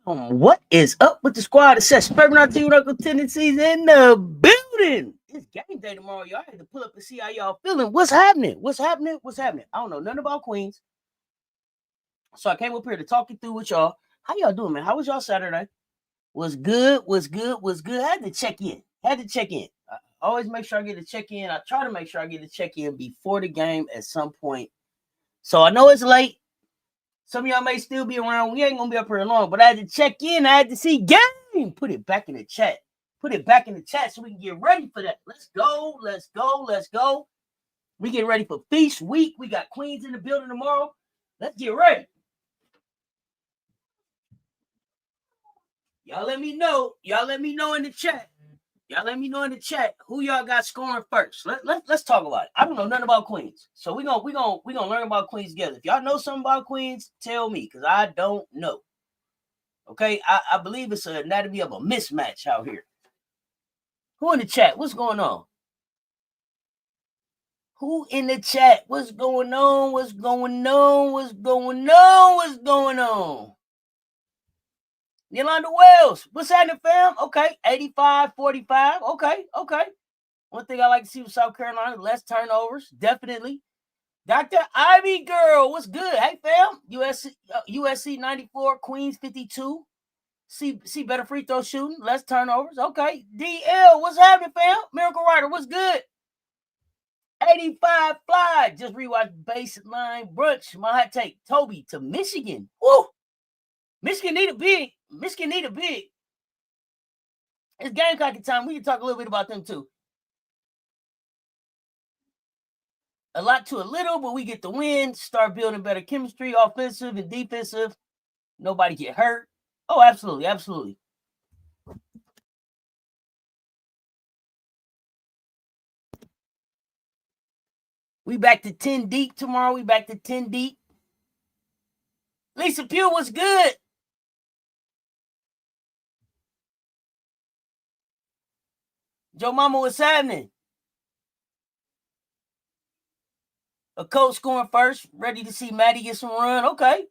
What is up with the squad? It says Favorite team local tendencies in the building. It's game day tomorrow, y'all. I had to pull up and see how y'all feeling. What's happening? What's happening? What's happening? I don't know nothing about Queens. So I came up here to talk it through with y'all. How y'all doing, man? How was y'all Saturday? Was good? Was good? Was good? I had to check in. I always make sure I get a check-in. I try to make sure I get a check-in before the game at some point. So I know it's late. Some of y'all may still be around. We ain't going to be up here long, but I had to check in. I had to see game. Put it back in the chat. Put it back in the chat so we can get ready for that. Let's go. Let's go. Let's go. We get ready for Feast Week. We got Queens in the building tomorrow. Let's get ready. Y'all let me know. Y'all let me know in the chat. Y'all let me know in the chat who y'all got scoring first. Let's talk about it. I don't know nothing about Queens. So we're gonna learn about Queens together. If y'all know something about Queens, tell me, because I don't know. Okay, I believe it's an anatomy of a mismatch out here. Who in the chat? What's going on? Who in the chat? What's going on? What's going on? What's going on? What's going on? Yolanda Wells, what's happening, fam? Okay, 85-45. Okay. One thing I like to see with South Carolina, less turnovers, definitely. Dr. Ivy Girl, what's good? Hey, fam. USC 94, Queens 52. See better free throw shooting, less turnovers. Okay. DL, what's happening, fam? Miracle Rider, what's good? 85 Fly, just rewatched Baseline Brunch. My hot take, Toby to Michigan. Woo! Michigan need a big. It's Gamecockin time. We can talk a little bit about them too. A lot to a little, but we get the win. Start building better chemistry, offensive and defensive. Nobody get hurt. Oh, absolutely. We back to 10 deep tomorrow. Lisa Pugh, what's good? Joe Mama, what's happening? Okot scoring first. Ready to see Maddie get some run. Okay.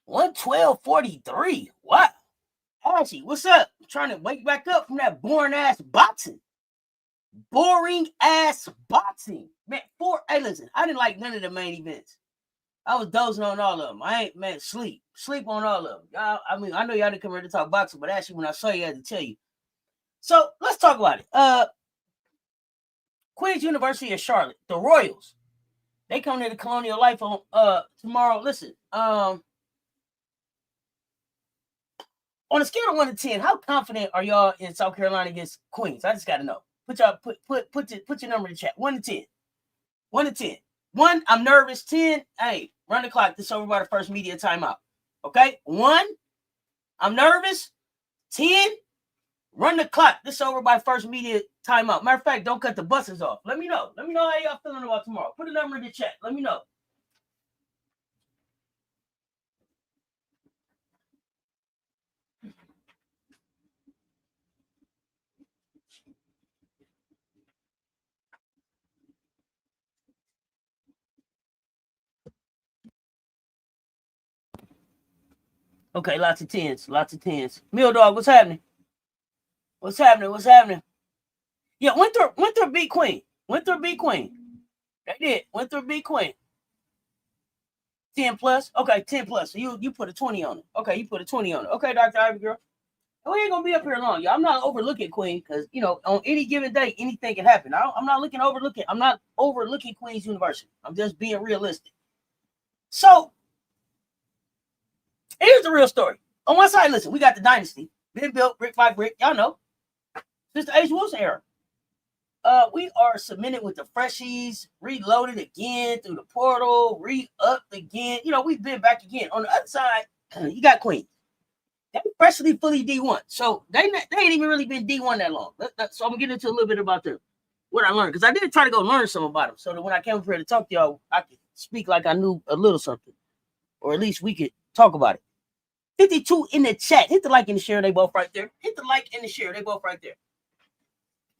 112-43. Wow. Ashley, what's up? I'm trying to wake back up from that boring ass boxing. Man, hey, listen, I didn't like none of the main events. I was dozing on all of them. I ain't, man, sleep on all of them. Y'all, I mean, I know y'all didn't come here to talk boxing, but actually when I saw you, I had to tell you. So let's talk about it. Queen's University of Charlotte, the Royals. They come to the Colonial Life on tomorrow. Listen, on a scale of 1 to 10, how confident are y'all in South Carolina against Queens? I just got to know. Put your number in the chat. 1 to 10. 1 to 10. 1, I'm nervous. 10, hey, run the clock. This over by the first media timeout. Okay? 1, I'm nervous. 10, run the clock. This over by first media timeout. Matter of fact, don't cut the buses off. Let me know. Let me know how y'all feeling about tomorrow. Put a number in the chat. Let me know. Okay, lots of 10s. Mill Dog, what's happening? What's happening? Yeah, Winthrop beat Queen. They did. Winthrop beat Queen. 10 plus. Okay, 10 plus. So you put a 20 on it. Okay, you put a 20 on it. Okay, Dr. Ivy Girl. We ain't gonna be up here long, y'all. I'm not overlooking Queen because on any given day, anything can happen. I'm not overlooking Queen's University. I'm just being realistic. So here's the real story. On one side, listen, we got the dynasty, been built brick by brick. Y'all know, since the H. Wilson era. We are cemented with the freshies, reloaded again through the portal, re-upped again. We've been back again. On the other side, you got Queen. They freshly fully D1. So they ain't even really been D1 that long. So I'm getting into a little bit about them, what I learned. Because I did try to go learn some about them. So that when I came up here to talk to y'all, I could speak like I knew a little something. Or at least we could talk about it. 52 in the chat. Hit the like and the share. They both right there.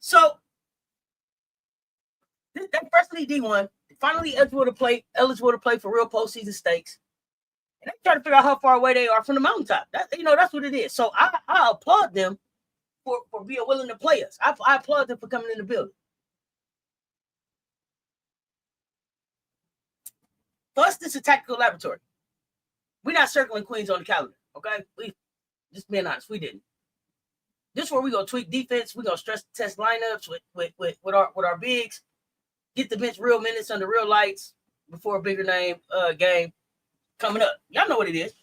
So that freshly D1, finally eligible to play for real postseason stakes. And they try to figure out how far away they are from the mountaintop. That's what it is. So I applaud them for being willing to play us. I applaud them for coming in the building. For us, this is a tactical laboratory. We're not circling Queens on the calendar, okay? We just being honest, we didn't. This is where we're gonna tweak defense. We're gonna stress test lineups with our bigs, get the bench real minutes under real lights before a bigger name game coming up. Y'all know what it is.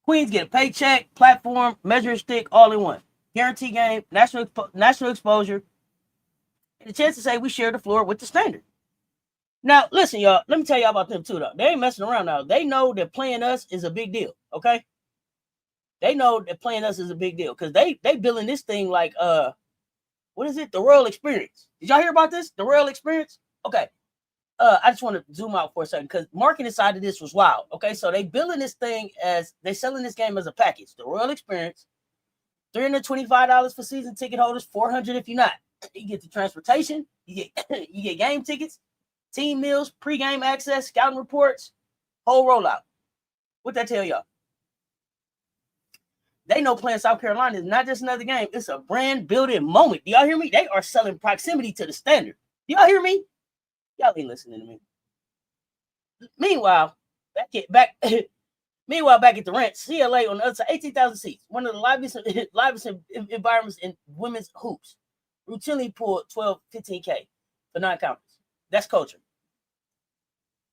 Queens get a paycheck, platform, measuring stick, all in one. Guarantee game, national exposure, and a chance to say we share the floor with the standard. Now, listen, y'all. Let me tell y'all about them too, though. They ain't messing around now. They know that playing us is a big deal. Okay, they know that playing us is a big deal because they billing this thing like what is it? The Royal Experience. Did y'all hear about this? The Royal Experience. Okay. I just want to zoom out for a second because marketing side of this was wild. Okay, so they billing this thing as they selling this game as a package. The Royal Experience, $325 for season ticket holders, $400 if you're not. You get the transportation, you get game tickets, team meals, pregame access, scouting reports, whole rollout. What that tell y'all? They know playing South Carolina is not just another game. It's a brand building moment. Do y'all hear me? They are selling proximity to the standard. Do y'all hear me? Y'all ain't listening to me. Meanwhile, back at the ranch, CLA on the other side, 18,000 seats, one of the liveliest environments in women's hoops. Routinely pulled 12, 15K for non-conference. That's culture.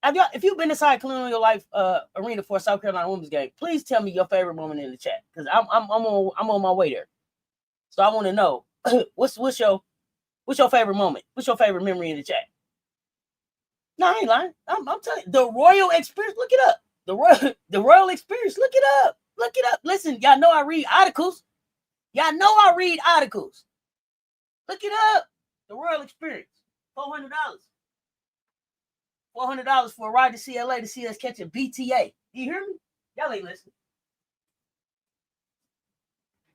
If you've been inside Colonial Life Arena for a South Carolina women's game, please tell me your favorite moment in the chat because I'm on my way there. So I want to know what's your favorite moment? What's your favorite memory in the chat? No, I ain't lying. I'm telling you, the Royal Experience. Look it up. The Royal Experience. Look it up. Look it up. Listen, y'all know I read articles. Look it up. The Royal Experience. $400. $400 for a ride to CLA to see us catch a BTA. You hear me? Y'all ain't listening.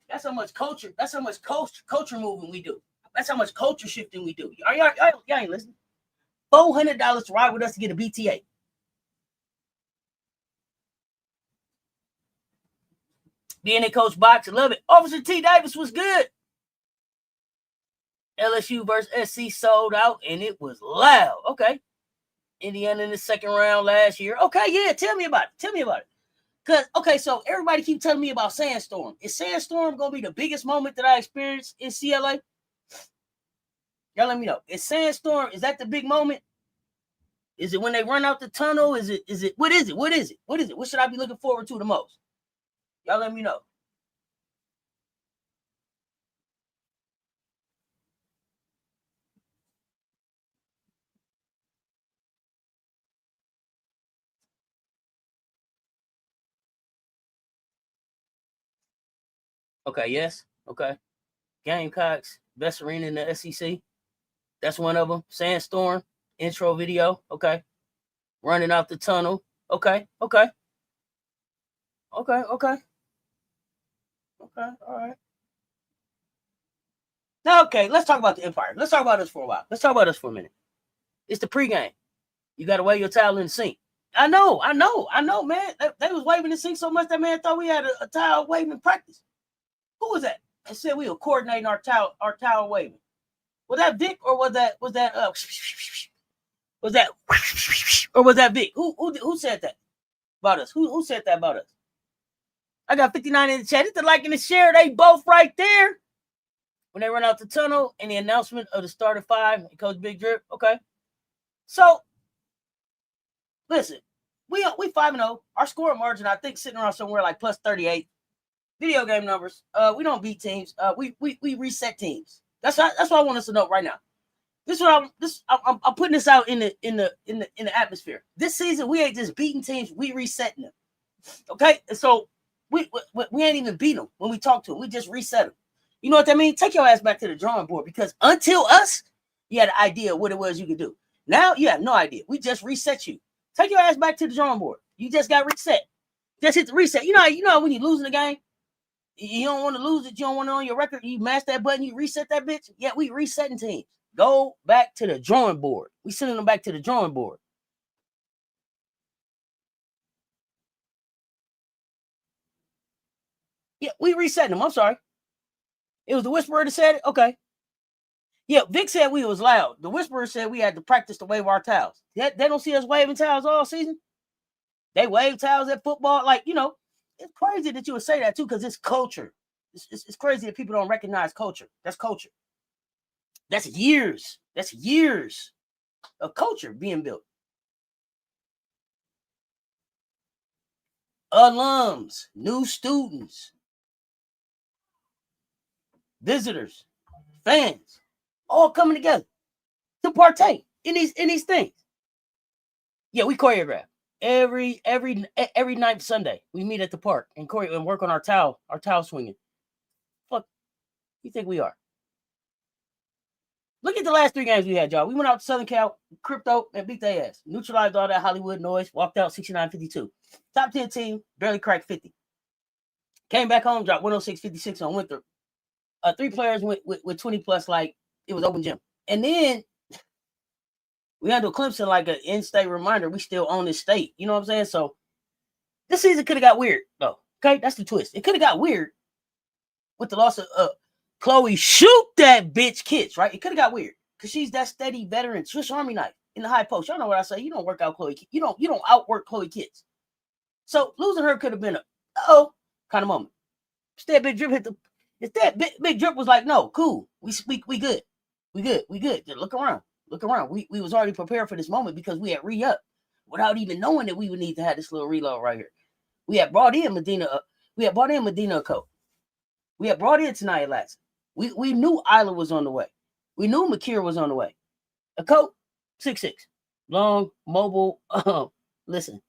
That's how much culture. That's how much culture moving we do. That's how much culture shifting we do. Y'all ain't listening. $400 to ride with us to get a BTA. Being a coach box, I love it. Officer T. Davis was good. LSU versus SC sold out, and it was loud. Okay. Indiana in the second round last year. Okay, yeah, tell me about it. Because, okay, so everybody keep telling me about Sandstorm. Is Sandstorm going to be the biggest moment that I experienced in CLA? Y'all let me know. Is Sandstorm, is that the big moment? Is it when they run out the tunnel? Is it, what is it? What should I be looking forward to the most? Y'all let me know. Okay, yes. Okay. Gamecocks, best arena in the SEC. That's one of them. Sandstorm, intro video. Okay. Running out the tunnel. Okay. All right. Now, okay, let's talk about the Empire. Let's talk about this for a while. Let's talk about this for a minute. It's the pregame. You got to weigh your towel in the sink. I know, man. They was waving the sink so much that man thought we had a towel waving practice. Who was that? They said we were coordinating our towel waving. Was that Vic or was that Vic? Who said that about us? Who said that about us? I got 59 in the chat. Hit the like and the share. They both right there. When they run out the tunnel and the announcement of the starter five and Coach Big Drip. Okay. So listen, we 5-0. Our scoring margin, I think, sitting around somewhere like plus 38. Video game numbers. We don't beat teams. We reset teams. That's what I want us to know right now. I'm putting this out in the atmosphere. This season we ain't just beating teams, we resetting them. Okay, so we ain't even beat them when we talk to them. We just reset them. You know what that means? Take your ass back to the drawing board because until us, you had an idea of what it was you could do. Now you have no idea. We just reset you. Take your ass back to the drawing board. You just got reset. Just hit the reset. You know when you're losing the game, you don't want to lose it. You don't want it on your record. You mash that button. You reset that bitch. Yeah, we resetting teams. Go back to the drawing board. We sending them back to the drawing board. Yeah, we resetting them. I'm sorry. It was the Whisperer that said it? Okay. Yeah, Vic said we was loud. The Whisperer said we had to practice to wave our towels. They don't see us waving towels all season. They wave towels at football. Like, you know, it's crazy that you would say that too, because it's culture. It's crazy that people don't recognize culture. That's culture. That's years. That's years of culture being built. Alums, new students, visitors, fans, all coming together to partake in these things. Yeah, we choreograph every night Sunday. We meet at the park and work on our towel swinging. Fuck, you think we are? Look at the last 3 games we had, y'all. We went out to Southern Cal, crypto, and beat their ass. Neutralized all that Hollywood noise. Walked out 69-52. Top 10 team, barely cracked 50. Came back home, dropped 106-56 on Winthrop. 3 players went with 20 plus, like it was open gym. And then we had to Clemson like an in-state reminder. We still own this state. You know what I'm saying? So this season could have got weird, though. Okay, that's the twist. It could have got weird with the loss of Chloe shoot that bitch Kitts, right? It could have got weird because she's that steady veteran Swiss Army knife in the high post. Y'all know what I say. You don't work out Chloe. You don't outwork Chloe Kitts. So losing her could have been a kind of moment. Instead, Big Drip hit the. Instead, Big Drip was like, no, cool. We good. We good. Just look around. We was already prepared for this moment because we had re-up without even knowing that we would need to have this little reload right here. We had brought in Madina. We had brought in Madina Okot. We had brought in tonight Latson. We knew Isla was on the way. We knew Makir was on the way. Okot, 6'6", long, mobile. Listen,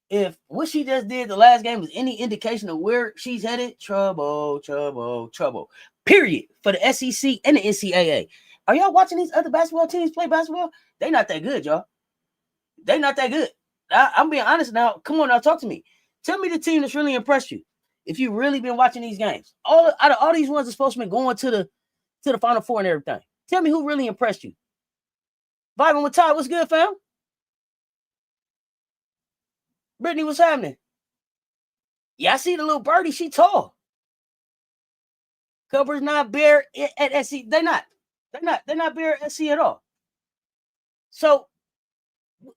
if what she just did the last game was any indication of where she's headed, trouble. Period. For the SEC and the NCAA. Are y'all watching these other basketball teams play basketball? They not that good, y'all. They not that good. I'm being honest now. Come on now, talk to me. Tell me the team that's really impressed you. If you've really been watching these games, out of all these ones are supposed to be going to the Final Four and everything. Tell me who really impressed you. Vibing with Todd, what's good, fam? Brittany, what's happening? Yeah, I see the little birdie. She tall. Cover's not bare at SC. They're not bare at SC at all. So,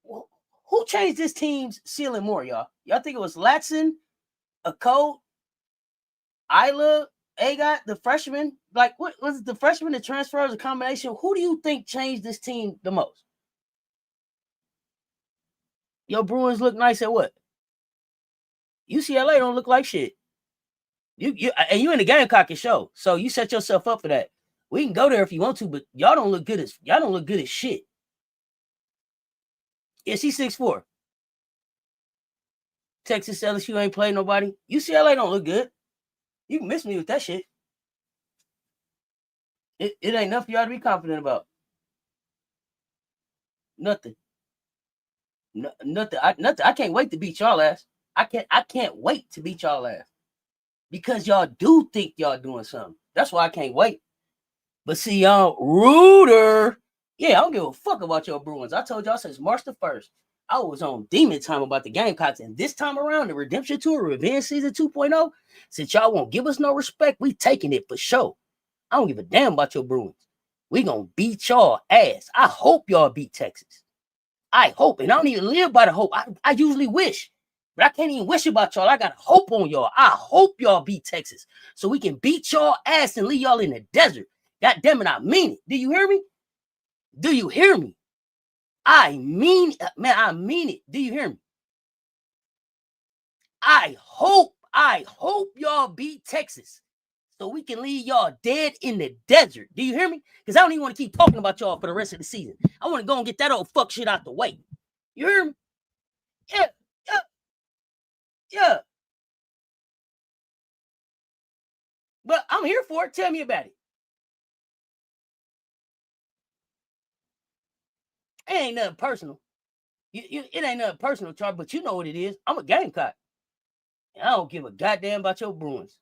who changed this team's ceiling more, y'all? Y'all think it was Latson, Okot, Isla, Okot, the freshman? Like, what was it? The freshman, the transfers, a combination? Who do you think changed this team the most? Your Bruins look nice at what? UCLA don't look like shit. You in the Gamecockin show, so you set yourself up for that. We can go there if you want to, but y'all don't look good as shit. Yeah, she's 6'4". Texas LSU ain't played nobody. UCLA don't look good. You can miss me with that shit. It ain't enough for y'all to be confident about. Nothing. Nothing. I can't wait to beat y'all ass. I can't wait to beat y'all ass. Because y'all do think y'all doing something. That's why I can't wait. But see, y'all, Rooter. Yeah, I don't give a fuck about your Bruins. I told y'all since March the 1st, I was on demon time about the Gamecocks. And this time around, the Redemption Tour, Revenge Season 2.0, since y'all won't give us no respect, we taking it for sure. I don't give a damn about your Bruins. We gonna beat y'all ass. I hope y'all beat Texas. I hope. And I don't even live by the hope. I usually wish. But I can't even wish about y'all. I got hope on y'all. I hope y'all beat Texas so we can beat y'all ass and leave y'all in the desert. God damn it, I mean it. Do you hear me? Do you hear me? I mean, man, I mean it. Do you hear me? I hope y'all beat Texas so we can leave y'all dead in the desert. Do you hear me? Because I don't even want to keep talking about y'all for the rest of the season. I want to go and get that old fuck shit out the way. You hear me? Yeah. But I'm here for it. Tell me about it. It ain't nothing personal. It ain't nothing personal, Charlie, but you know what it is. I'm a Gamecock. And I don't give a goddamn about your Bruins.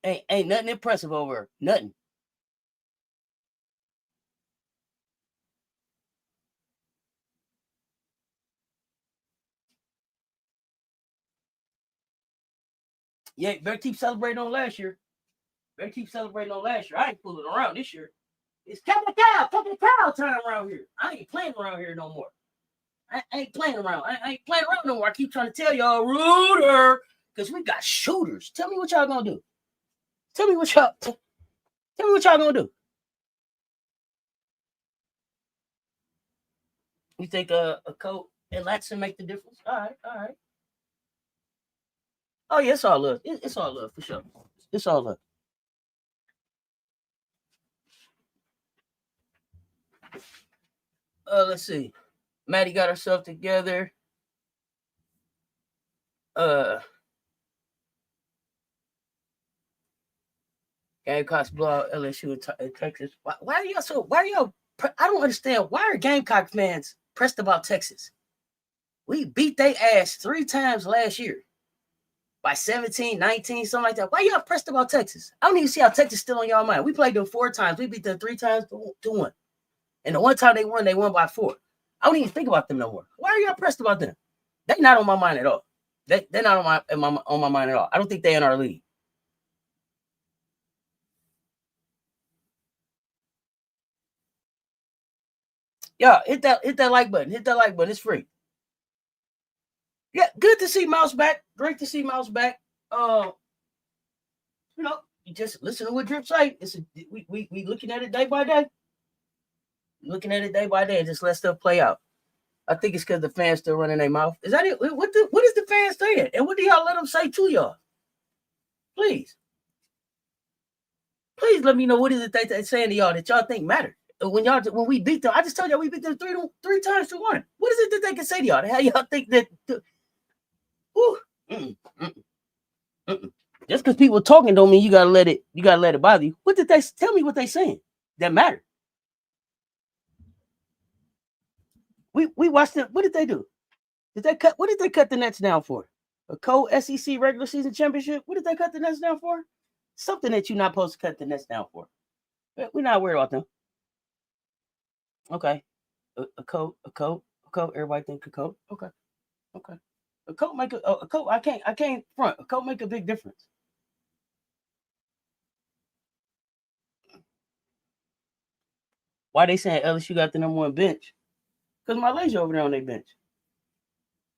Ain't nothing impressive over her. Nothing. Yeah, better keep celebrating on last year. Better keep celebrating on last year. I ain't fooling around this year. It's cow time around here. I ain't playing around here no more. I ain't playing around. I ain't playing around no more. I keep trying to tell y'all, Rooter, because we got shooters. Tell me what y'all gonna do. Tell me what y'all gonna do. You think a coat and Latson make the difference? All right. Oh yeah, it's all love. It's all love for sure. It's all love. Let's see. Maddie got herself together. Gamecocks blowout LSU in Texas. Why are y'all so? Why are y'all? I don't understand. Why are Gamecock fans pressed about Texas? We beat they ass 3 times last year by 17, 19, something like that. Why y'all pressed about Texas? I don't even see how Texas still on y'all mind. We played them 4 times. We beat them 3 times to 1. And the one time they won by 4. I don't even think about them no more. Why are y'all pressed about them? They're not on my mind at all. They're not on my mind at all. I don't think they're in our league. Yeah, hit that like button. Hit that like button. It's free. Yeah, good to see Mouse back. Great to see Mouse back. You know, you just listen to what Drip say. We looking at it day by day. Looking at it day by day and just let stuff play out. I think it's because the fans still running their mouth. Is that it? What is the fans saying? And what do y'all let them say to y'all? Please let me know what is it they saying to y'all that y'all think matter. When we beat them, I just told y'all we beat them 3 times to 1. What is it that they can say to y'all? How y'all think that? Just because people talking don't mean you gotta let it bother you. What did they tell me? What they saying that matter? We watched it. What did they do? What did they cut the Nets down for? A co-SEC regular season championship? What did they cut the Nets down for? Something that you're not supposed to cut the Nets down for. We're not worried about them. Okay. A coat. Everybody think a coat. Okay. A coat make a coat. I can't front. A coat make a big difference. Why they saying LSU got the number 1 bench? Because Malaysia over there on their bench.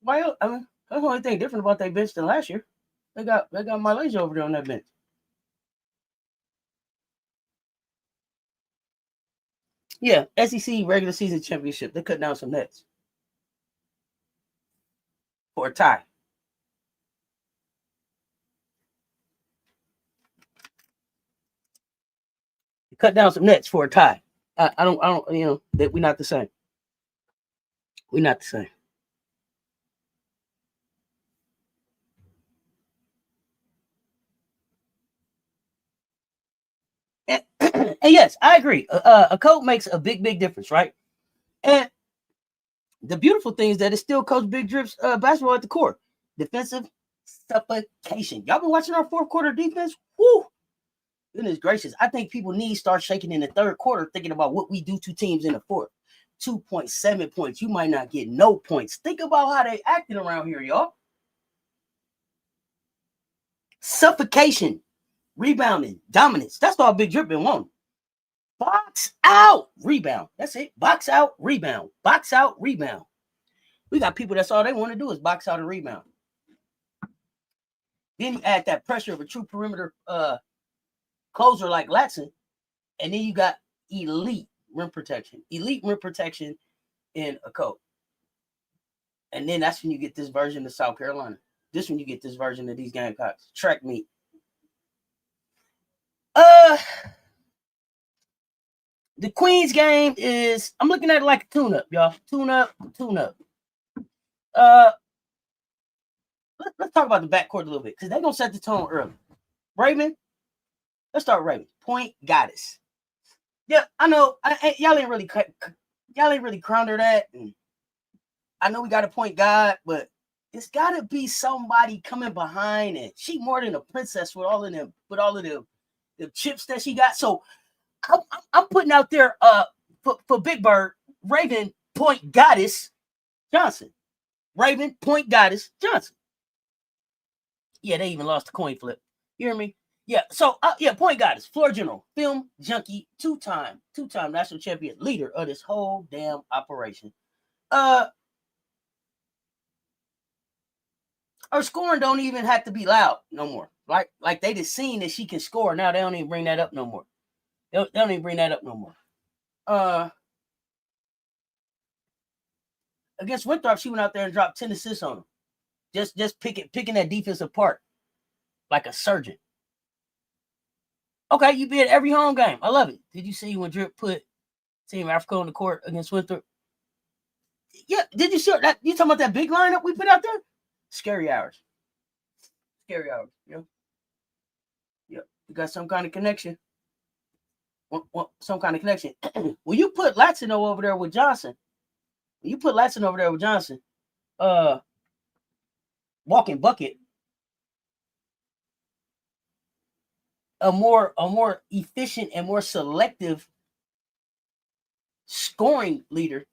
Why? I mean, that's the only thing different about their bench than last year. They got Malaysia over there on that bench. Yeah, SEC regular season championship. They cut down some nets for a tie. They cut down some nets for a tie. I don't. That we're not the same. We're not the same. And yes, I agree. A coach makes a big difference, right? And the beautiful thing is that it's still Coach Big Drip's basketball at the core. Defensive suffocation. Y'all been watching our 4th quarter defense? Woo! Goodness gracious. I think people need to start shaking in the 3rd quarter, thinking about what we do to teams in the 4th. 2.7 points. You might not get no points. Think about how they acting around here, y'all. Suffocation, rebounding, dominance. That's all Big Drip been wanting. Box out, rebound. That's it. Box out, rebound. Box out, rebound. We got people that's all they want to do is box out and rebound. Then you add that pressure of a true perimeter closer like Latson, and then you got elite rim protection. Elite rim protection in Okot. And then that's when you get this version of South Carolina. This when you get this version of these Gamecocks. Track meet. The Queens game is, I'm looking at it like a tune-up, y'all. Tune-up. Let's talk about the backcourt a little bit, because they're going to set the tone early. Raven, let's start Raven. Point goddess. Yeah, I know. Y'all ain't really crowned her that. And I know we got a point guard, but It's got to be somebody coming behind it. She more than a princess with all of the chips that she got. So I'm putting out there for Big Bird, Raven Point Goddess Johnson. Raven Point Goddess Johnson. Yeah, they even lost the coin flip. You hear me? Yeah. So Point Goddess, floor general, film junkie, two-time national champion, leader of this whole damn operation. Her scoring don't even have to be loud no more. Like they just seen that she can score. Now they don't even bring that up no more. They don't even bring that up no more. Against Winthrop, she went out there and dropped 10 assists on them. Just picking that defense apart like a surgeon. Okay, you be at every home game. I love it. Did you see when Drip put Team Africa on the court against Winthrop? Yeah, did you see that? You talking about that big lineup we put out there? Scary hours. Scary hours. Yeah. Yeah. You got some kind of connection. Some kind of connection. When you put Latson over there with Johnson, walking bucket, a more efficient and more selective scoring leader.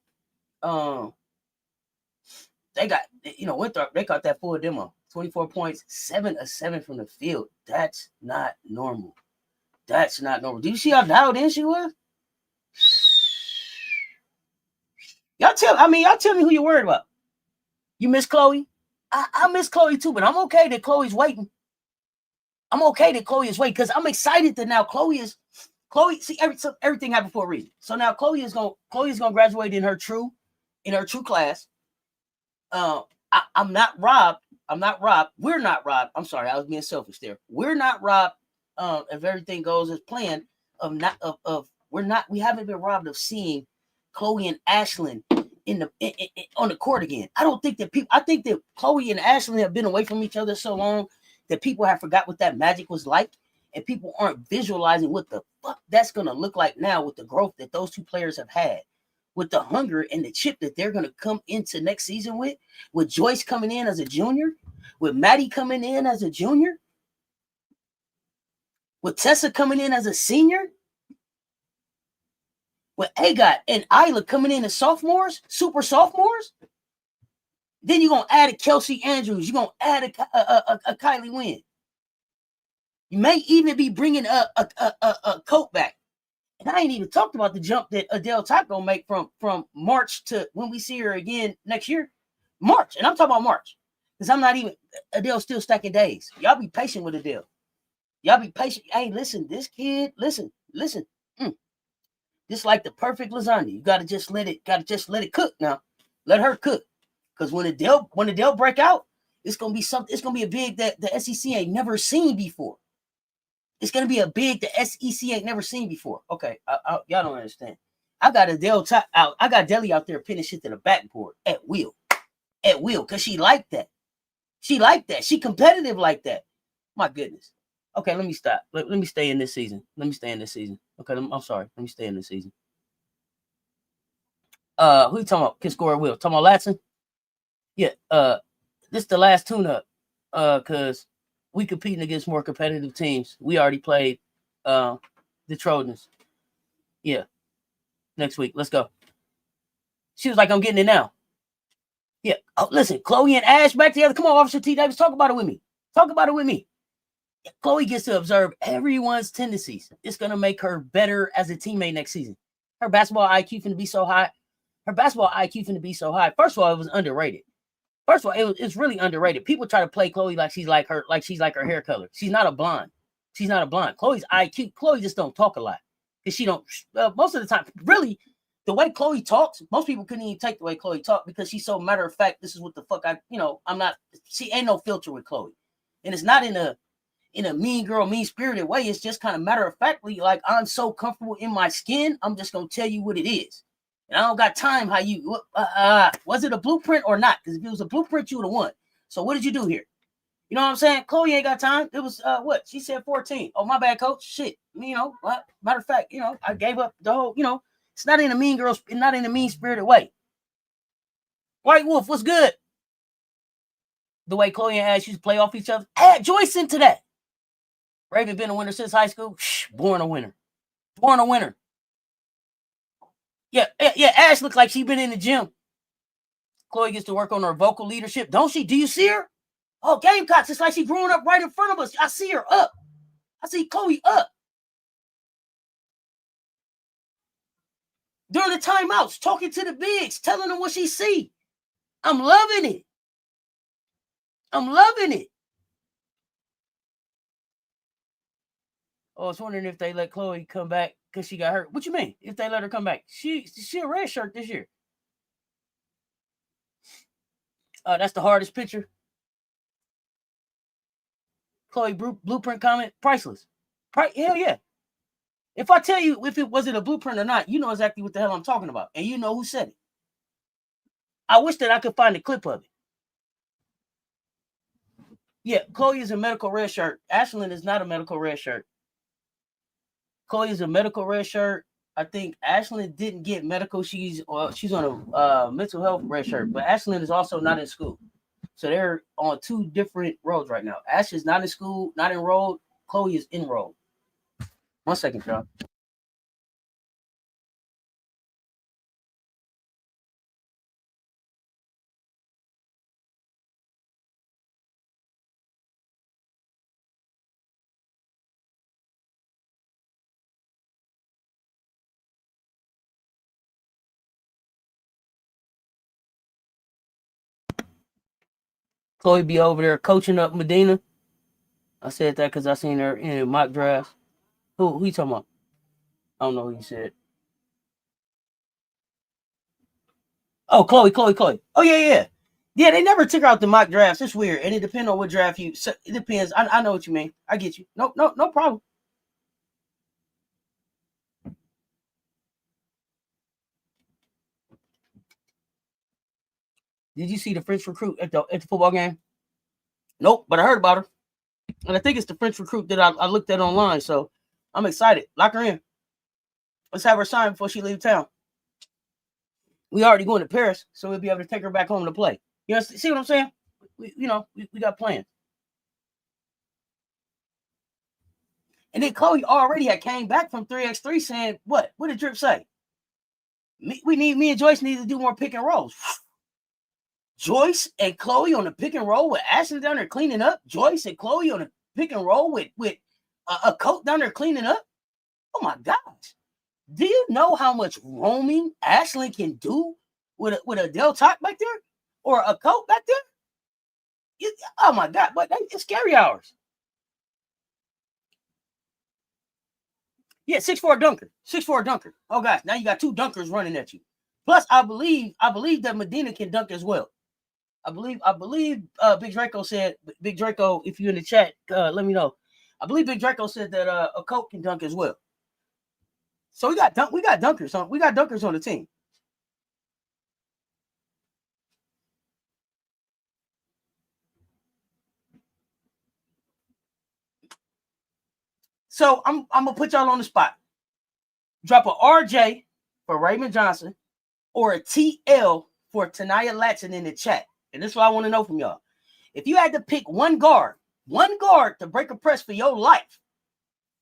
They got, Winthrop, they got that full demo. 24 points, 7 of 7 from the field. That's not normal. That's not normal. Do you see how dialed in she was? Y'all tell me who you're worried about. You miss Chloe? I miss Chloe too, but I'm okay that Chloe's waiting. I'm okay that Chloe is waiting because I'm excited that now Chloe. See, everything happened for a reason. So now Chloe is gonna graduate in her true class. I'm not robbed. We're not robbed. I'm sorry, I was being selfish there. We're not robbed. If everything goes as planned, we haven't been robbed of seeing Chloe and Ashlyn on the court again. I think that Chloe and Ashlyn have been away from each other so long that people have forgot what that magic was like, and people aren't visualizing what the fuck that's gonna look like now with the growth that those two players have had, with the hunger and the chip that they're gonna come into next season with Joyce coming in as a junior, with Maddie coming in as a junior, with Tessa coming in as a senior, with Agot and Isla coming in as sophomores, super sophomores. Then you're going to add a Kelsey Andrews. You're going to add a Kylie Wynn. You may even be bringing a Coat back. And I ain't even talked about the jump that Adele Top going to make from March to when we see her again next year. March. And I'm talking about March. Because I'm not even, Adele's still stacking days. Y'all be patient with Adele. Y'all be patient. Hey, listen, this kid, listen. Just like the perfect lasagna. You gotta just let it cook now. Let her cook. Because when Adele break out, it's gonna be something, it's gonna be a big that the SEC ain't never seen before. It's gonna be a big the SEC ain't never seen before. Okay, y'all don't understand. I got Adele out. I got Deli out there pinning shit to the backboard at will, because she like that. She competitive like that. My goodness. Okay, let me stop. Let me stay in this season. Okay, I'm sorry. Let me stay in this season. Who you talking about? Can score at will. Talking about Latson? Yeah. This is the last tune-up. Because we competing against more competitive teams. We already played the Trojans. Yeah. Next week. Let's go. She was like, I'm getting it now. Yeah. Oh, listen, Chloe and Ash back together. Come on, Officer T. Davis. Talk about it with me. Chloe gets to observe everyone's tendencies. It's going to make her better as a teammate next season. Her basketball IQ finna be so high. First of all, it was underrated. It's really underrated. People try to play Chloe like she's like her hair color. She's not a blonde. Chloe's IQ. Chloe just don't talk a lot. Because she don't, most of the time, really, the way Chloe talks, most people couldn't even take the way Chloe talks because she's so matter of fact, this is what the fuck she ain't no filter with Chloe. And it's not in a mean girl, mean-spirited way. It's just kind of matter-of-factly, like, I'm so comfortable in my skin, I'm just going to tell you what it is. And I don't got time how you, was it a blueprint or not? Because if it was a blueprint, you would have won. So what did you do here? You know what I'm saying? Chloe ain't got time. It was, what? She said 14. Oh, my bad, coach. Shit. Matter of fact, I gave up the whole, it's not in a mean-spirited way. White Wolf, what's good? The way Chloe and Ash used to play off each other. Add Joyce into that. Raven been a winner since high school. Shh, born a winner. Born a winner. Yeah. Ash looked like she been in the gym. Chloe gets to work on her vocal leadership, don't she? Do you see her? Oh, Gamecocks, it's like she's growing up right in front of us. I see her up. I see Chloe up. During the timeouts, talking to the bigs, telling them what she see. I'm loving it. I'm loving it. Oh, I was wondering if they let Chloe come back because she got hurt. What you mean? If they let her come back? She a red shirt this year. That's the hardest picture. Chloe blueprint comment, priceless. Hell yeah. If I tell you if it wasn't a blueprint or not, you know exactly what the hell I'm talking about. And you know who said it. I wish that I could find a clip of it. Yeah, Chloe is a medical red shirt. Ashlyn is not a medical red shirt. Chloe is a medical red shirt. I think Ashlyn didn't get medical. She's on a mental health red shirt, but Ashlyn is also not in school. So they're on two different roads right now. Ash is not in school, not enrolled. Chloe is enrolled. 1 second, y'all. Chloe be over there coaching up Madina. I said that because I seen her in mock drafts. Who you talking about? I don't know who you said. Oh, Chloe. Oh, yeah. Yeah, they never took her out the mock drafts. It's weird. And it depends on what draft you... So it depends. I know what you mean. I get you. No problem. Did you see the French recruit at the football game? Nope, but I heard about her. And I think it's the French recruit that I looked at online. So I'm excited. Lock her in. Let's have her sign before she leaves town. We already going to Paris, so we'll be able to take her back home to play. You know, see what I'm saying? We got plans. And then Chloe already had came back from 3x3 saying, what? What did Drip say? Me and Joyce need to do more pick and rolls. Joyce and Chloe on the pick and roll with Ashley down there cleaning up. Joyce and Chloe on the pick and roll with Okot down there cleaning up. Oh my gosh. Do you know how much roaming Ashley can do with a Del Talk back there? Or a Okot back there? Oh my God, but it's scary hours. Yeah, 6'4" dunker. 6'4" dunker. Oh gosh, now you got two dunkers running at you. Plus, I believe that Madina can dunk as well. I believe Big Draco said, Big Draco, if you're in the chat, let me know. I believe Big Draco said that Okot can dunk as well. So we got dunkers on the team. So I'm gonna put y'all on the spot. Drop a RJ for Raymond Johnson or a TL for Tanaya Latson in the chat. And this is what I want to know from y'all. If you had to pick one guard to break a press for your life,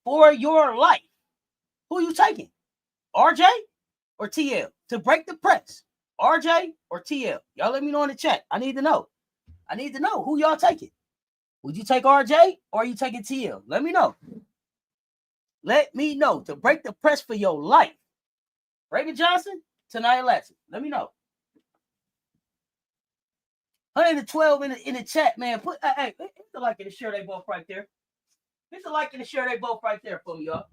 who are you taking? RJ or TL to break the press? RJ or TL? Y'all let me know in the chat. I need to know who y'all taking. Would you take RJ or are you taking TL? Let me know. Let me know to break the press for your life. Raven Johnson, Tanaya Latson. Let me know. 112 in the chat, man. Hey, hit the like and share they both right there. Hit the like and share they both right there for me, y'all.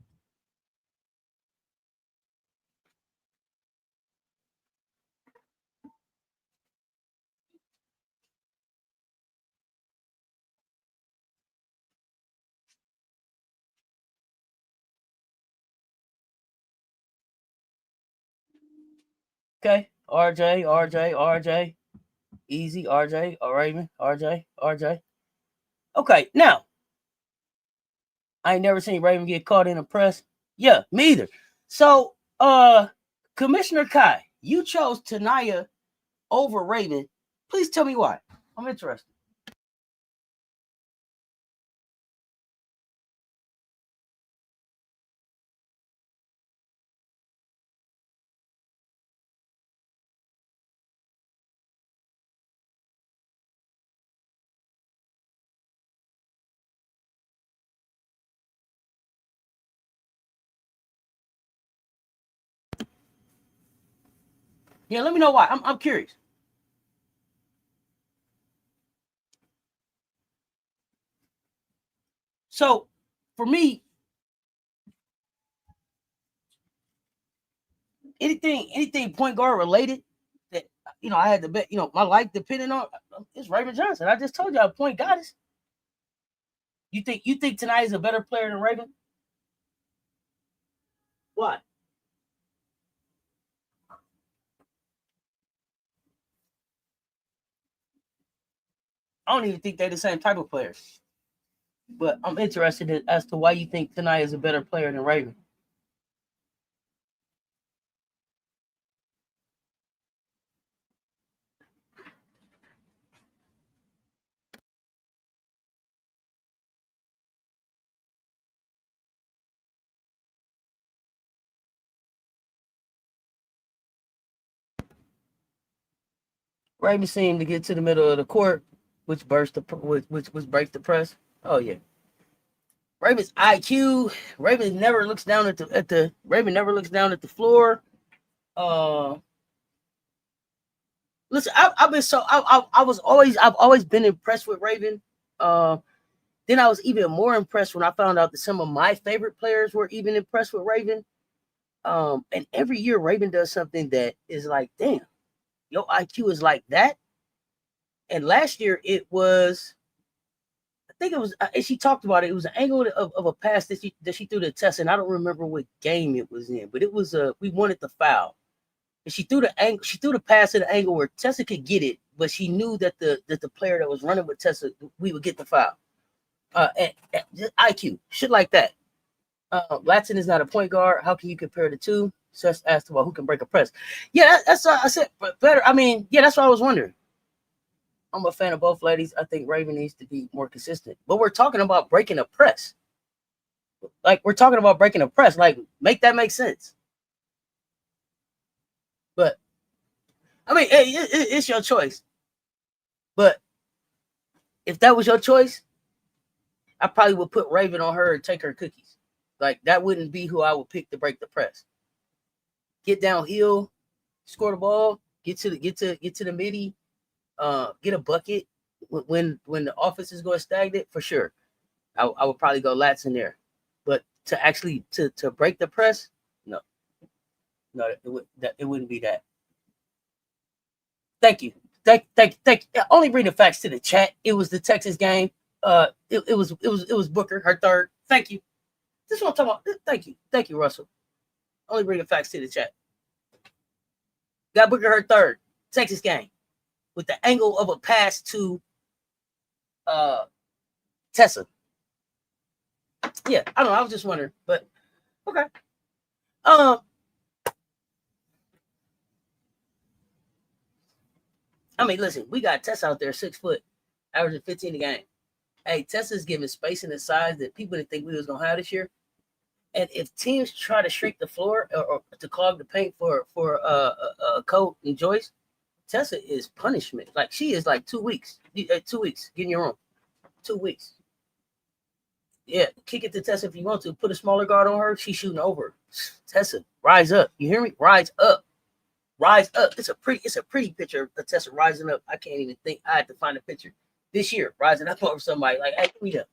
Okay, RJ. Easy, RJ, Raven, RJ. Okay, now, I ain't never seen Raven get caught in a press. Yeah, me either. So, Commissioner Kai, you chose Tanaya over Raven. Please tell me why. I'm interested. Yeah, let me know why. I'm curious. So for me, anything point guard related that I had to bet, my life depending on it's Raven Johnson. I just told you I'm point goddess. You think tonight is a better player than Raven? Why? I don't even think they're the same type of players. But I'm interested as to why you think tonight is a better player than Raven. Raven seemed to get to the middle of the court, which breaks the press. Oh yeah. Raven's IQ. Raven never looks down at the Raven never looks down at the floor. Uh Listen, I've been so I've always been impressed with Raven. Then I was even more impressed when I found out that some of my favorite players were even impressed with Raven. And every year Raven does something that is like, damn, your IQ is like that. And last year it was, I think it was, and she talked about it. It was an angle of a pass that she threw to Tessa, and I don't remember what game it was in, but it was we wanted the foul. And she threw the pass at an angle where Tessa could get it, but she knew that the player that was running with Tessa, we would get the foul. And IQ, shit like that. Latson is not a point guard. How can you compare the two? Seth asked about who can break a press. Yeah, that's I said, but better. I mean, yeah, that's what I was wondering. I'm a fan of both ladies. I think Raven needs to be more consistent. But we're talking about breaking a press. Like, we're talking about breaking a press. Like, make that make sense. But I mean, it's your choice. But if that was your choice, I probably would put Raven on her and take her cookies. Like, that wouldn't be who I would pick to break the press. Get downhill, score the ball, get to the midi, get a bucket when the offense is going stagnant, for sure. I would probably go Latson there. But to actually to break the press, no, it wouldn't be that. Thank you. Thank you. Only bring the facts to the chat. It was the Texas game. It was Booker, her third. Thank you. This is what I'm talking about. Thank you, Russell. Only bring the facts to the chat. Got Booker her third Texas game with the angle of a pass to Tessa. Yeah, I don't know. I was just wondering, but okay. I mean, listen, we got Tessa out there, 6 foot, averaging 15 a game. Hey, Tessa's giving space and the size that people didn't think we was gonna have this year. And if teams try to shrink the floor or to clog the paint for Okot and Joyce, Tessa is punishment. Like, she is like 2 weeks. 2 weeks. Get in your room. 2 weeks. Yeah, kick it to Tessa if you want to. Put a smaller guard on her. She's shooting over. Tessa, rise up. You hear me? Rise up. Rise up. It's a pretty picture of Tessa rising up. I can't even think. I had to find a picture this year, rising up over somebody. Like, hey, give me the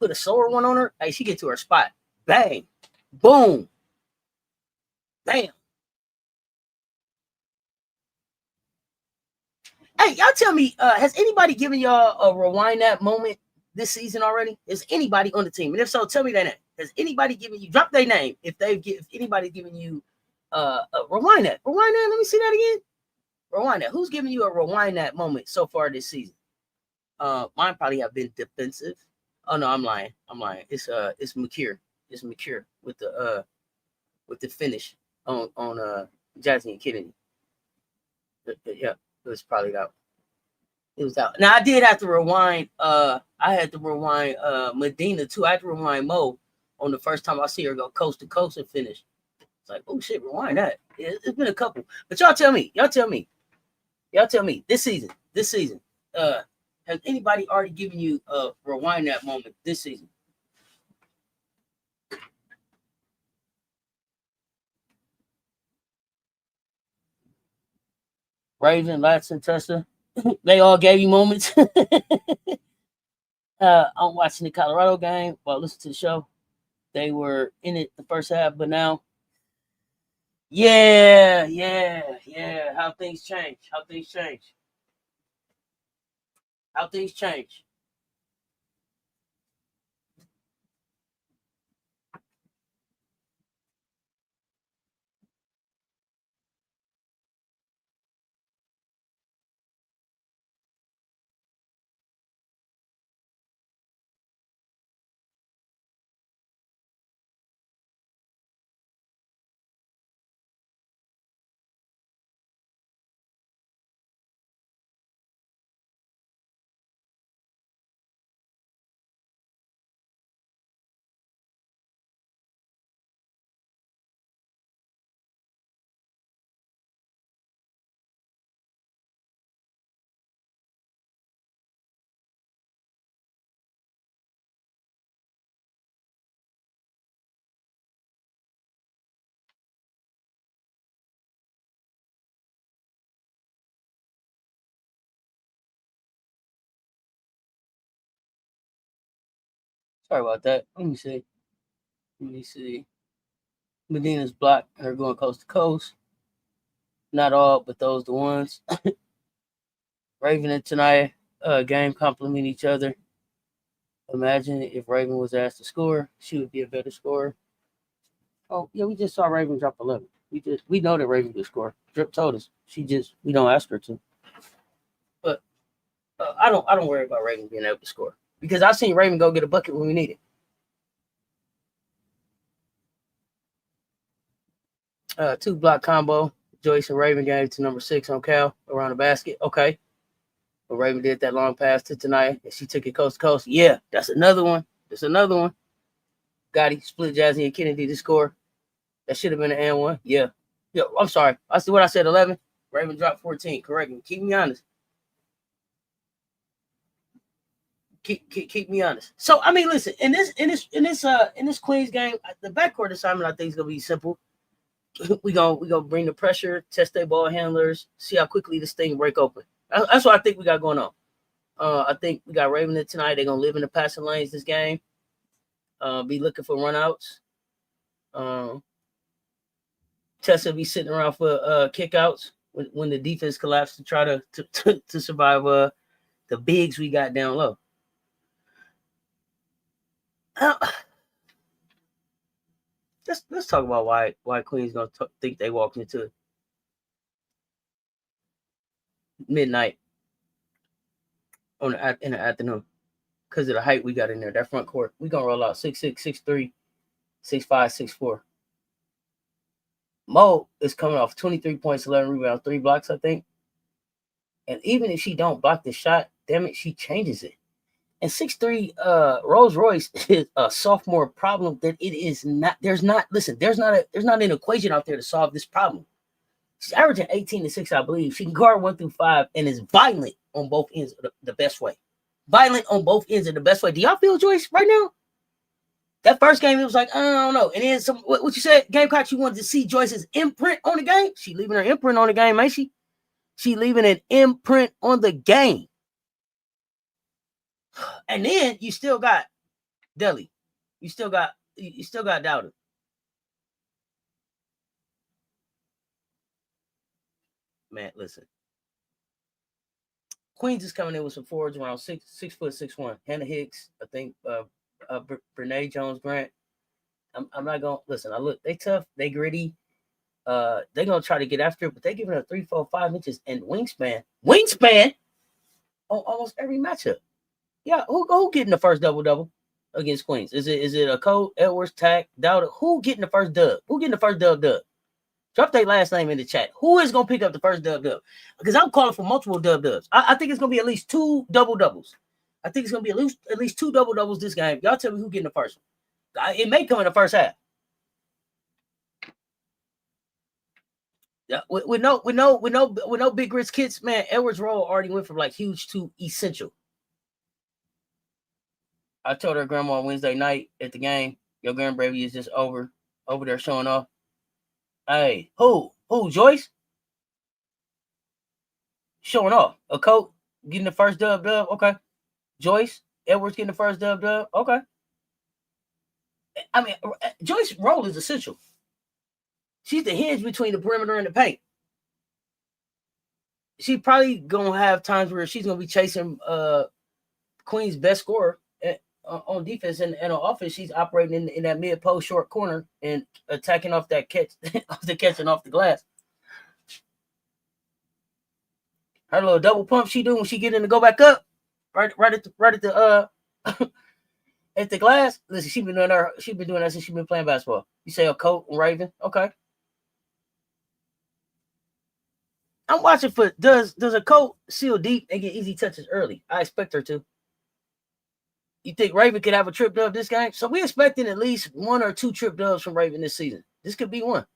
put a slower one on her. Hey, she get to her spot. Bang. Boom. Bam. Hey, y'all tell me, has anybody given y'all a rewind that moment this season already? Is anybody on the team? And if so, tell me their name. Has anybody given you, drop their name if anybody's giving you a rewind that? Rewind that. Let me see that again. Rewind that. Who's giving you a rewind that moment so far this season? Mine probably have been defensive. Oh no, I'm lying. It's McCure. It's McCure with the finish on Jazzy and Kennedy. Yeah, it was probably that. It was out. Now I did have to rewind. I had to rewind Madina too. I had to rewind Mo on the first time I see her go coast to coast and finish. It's like, oh shit, rewind that. It's been a couple. But y'all tell me. This season. Has anybody already given you a rewind that moment this season? Raven, Latson, Tessa. They all gave you moments. I'm watching the Colorado game while listening to the show. They were in it the first half, but now, yeah. How things change. How things change. How things change. Sorry about that. Let me see. Let me see. Madina's blocked. Her going coast to coast. Not all, but those the ones. Raven and Tanaya game complement each other. Imagine if Raven was asked to score, she would be a better scorer. Oh yeah, we just saw Raven drop 11. We know that Raven could score. Drip told us. We don't ask her to. But I don't worry about Raven being able to score because I've seen Raven go get a bucket when we need it. 2-block combo. Joyce and Raven gave to number 6 on Cal around the basket. Okay. But Raven did that long pass to Tanaya and she took it coast to coast. Yeah, that's another one. Gotti split Jazzy and Kennedy to score. That should have been an and one. Yeah. I'm sorry. I see what I said. 11. Raven dropped 14. Correct me. Keep me honest. Keep me honest. So I mean, listen. In this Queens game, the backcourt assignment I think is gonna be simple. we gonna bring the pressure, test their ball handlers, see how quickly this thing break open. That's what I think we got going on. I think we got Raven tonight. They're gonna live in the passing lanes this game. Be looking for runouts. Tessa be sitting around for kickouts when the defense collapsed to try to survive the bigs we got down low. Let's talk about why Queens gonna think they walked into midnight in the afternoon because of the height we got in there. That front court, we gonna roll out 6'6", 6'3", 6'5", 6'4". Mo is coming off 23 points, 11 rebounds, 3 blocks, I think. And even if she don't block the shot, damn it, she changes it. And 6'3", Rolls Royce is a sophomore problem that it is not. There's not an equation out there to solve this problem. She's averaging 18 to 6, I believe. She can guard 1 through 5 and is violent on both ends of the best way. Violent on both ends of the best way. Do y'all feel Joyce right now? That first game, it was like, I don't know. And then what you said, Gamecocks, you wanted to see Joyce's imprint on the game? She leaving her imprint on the game, ain't she? She leaving an imprint on the game. And then you still got Deli. You still got Dowder. Man, listen. Queens is coming in with some forwards around 6 foot 6'1". Hannah Hicks, I think Brenae Jones-Grant. I'm not gonna listen. They tough, they gritty. They gonna try to get after it, but they giving her 3, 4, 5 inches and wingspan on almost every matchup. Yeah, who getting the first double against Queens? Is it Okot, Edwards, Tack, Dowder? Who getting the first dub? Who getting the first dub? Drop their last name in the chat. Who is gonna pick up the first dub? Because I'm calling for multiple dubs. I think it's gonna be at least 2 doubles. I think it's gonna be at least 2 doubles this game. Y'all tell me who getting the first one. It may come in the first half. Yeah, with no big grits kids, man. Edwards' role already went from like huge to essential. I told her grandma on Wednesday night at the game, your grandbaby is just over there showing off. Hey, who? Joyce? showing off. Okot getting the first dub. Okay. Joyce Edwards getting the first dub. Okay. I mean, Joyce's role is essential. She's the hinge between the perimeter and the paint. She's probably gonna have times where she's gonna be chasing Queen's best scorer on defense, and on offense, she's operating in that mid post short corner and attacking off that catch, off the catch and off the glass. Her little double pump she do when she get in to go back up, right at the at the glass. Listen, she been doing that since she been playing basketball. You say Okot and Raven, okay. I'm watching for does Okot seal deep and get easy touches early? I expect her to. You think Raven could have a trip dub this game? So we're expecting at least 1 or 2 trip dubs from Raven this season. This could be one.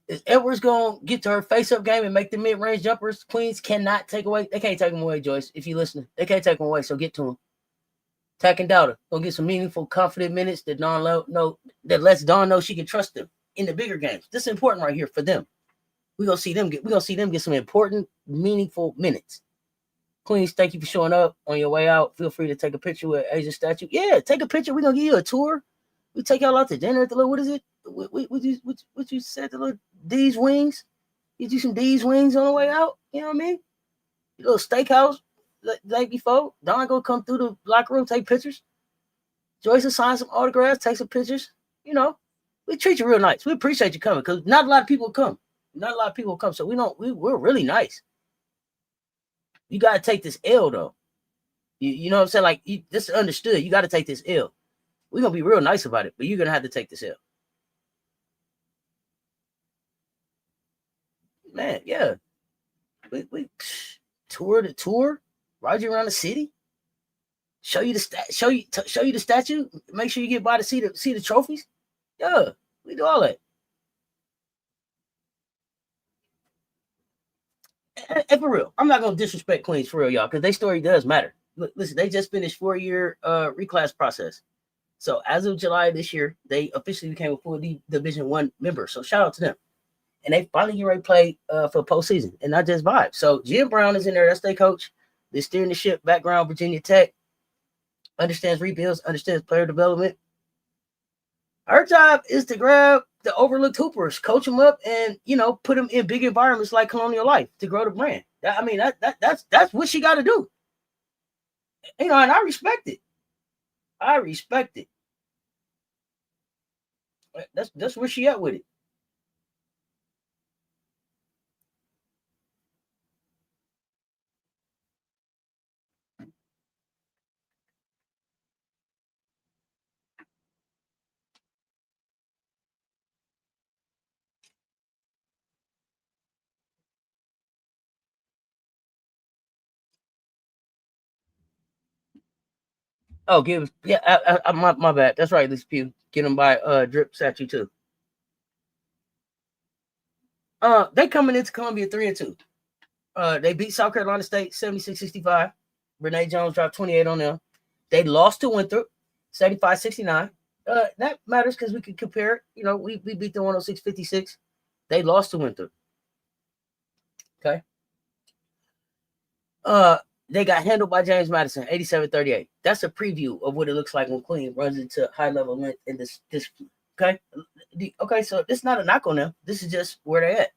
Is Edwards going to get to her face-up game and make the mid-range jumpers? Queens cannot take away. They can't take them away, Joyce, if you're listening. They can't take them away, so get to them. Tack and Dowder. Go get some meaningful, confident minutes that that lets Dawn know she can trust them in the bigger games. This is important right here for them. We're gonna see them get some important, meaningful minutes. Queens, thank you for showing up. On your way out, feel free to take a picture with Asian statue. Yeah, take a picture. We're gonna give you a tour. We take y'all out to dinner at the little, what is it? What you said, the little D's Wings? Get you some D's Wings on the way out. You know what I mean? Your little steakhouse the night before. Dawn gonna come through the locker room, take pictures. Joyce will sign some autographs, take some pictures. You know, we treat you real nice. We appreciate you coming because not a lot of people come. So we're really nice. You gotta take this L though. You know what I'm saying? Like, this is understood. You gotta take this L. We're gonna be real nice about it, but you're gonna have to take this L. Man, yeah. We tour the tour, ride you around the city, show you the statue, make sure you get by to see the trophies. Yeah, we do all that. And for real, I'm not gonna disrespect Queens for real, y'all, because their story does matter. Listen, they just finished 4-year reclass process. So as of July this year, they officially became a full Division I member. So shout out to them. And they finally get ready to play for postseason and not just vibe. So Jim Brown is in there. That's their coach. They're steering the ship. Background, Virginia Tech. Understands rebuilds, understands player development. Her job is to grab the overlooked hoopers, coach them up, and put them in big environments like Colonial Life to grow the brand. That's what she got to do. And I respect it. That's where she at with it. Oh, my bad. That's right, Lisa Pugh. Get them by Drip Statue too. They coming into Columbia 3-2. They beat South Carolina State 76-65. Brenae Jones dropped 28 on them. They lost to Winthrop 75-69. That matters because we can compare it. We beat them 106-56. They lost to Winthrop. Okay. They got handled by James Madison 87-38. That's a preview of what it looks like when Queen runs into high level length in this. Okay. Okay, so it's not a knock on them. This is just where they're at.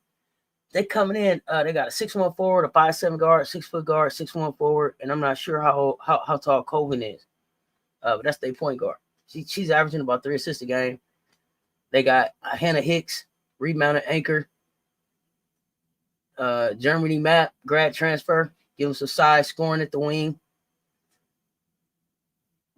They coming in. They got a 6'1" forward, a 5'7" guard, 6-foot guard, 6'1" forward, and I'm not sure how tall Colvin is. But that's their point guard. She's averaging about 3 assists a game. They got Hannah Hicks, rebounding anchor. Germany Map, grad transfer, give them some size, scoring at the wing.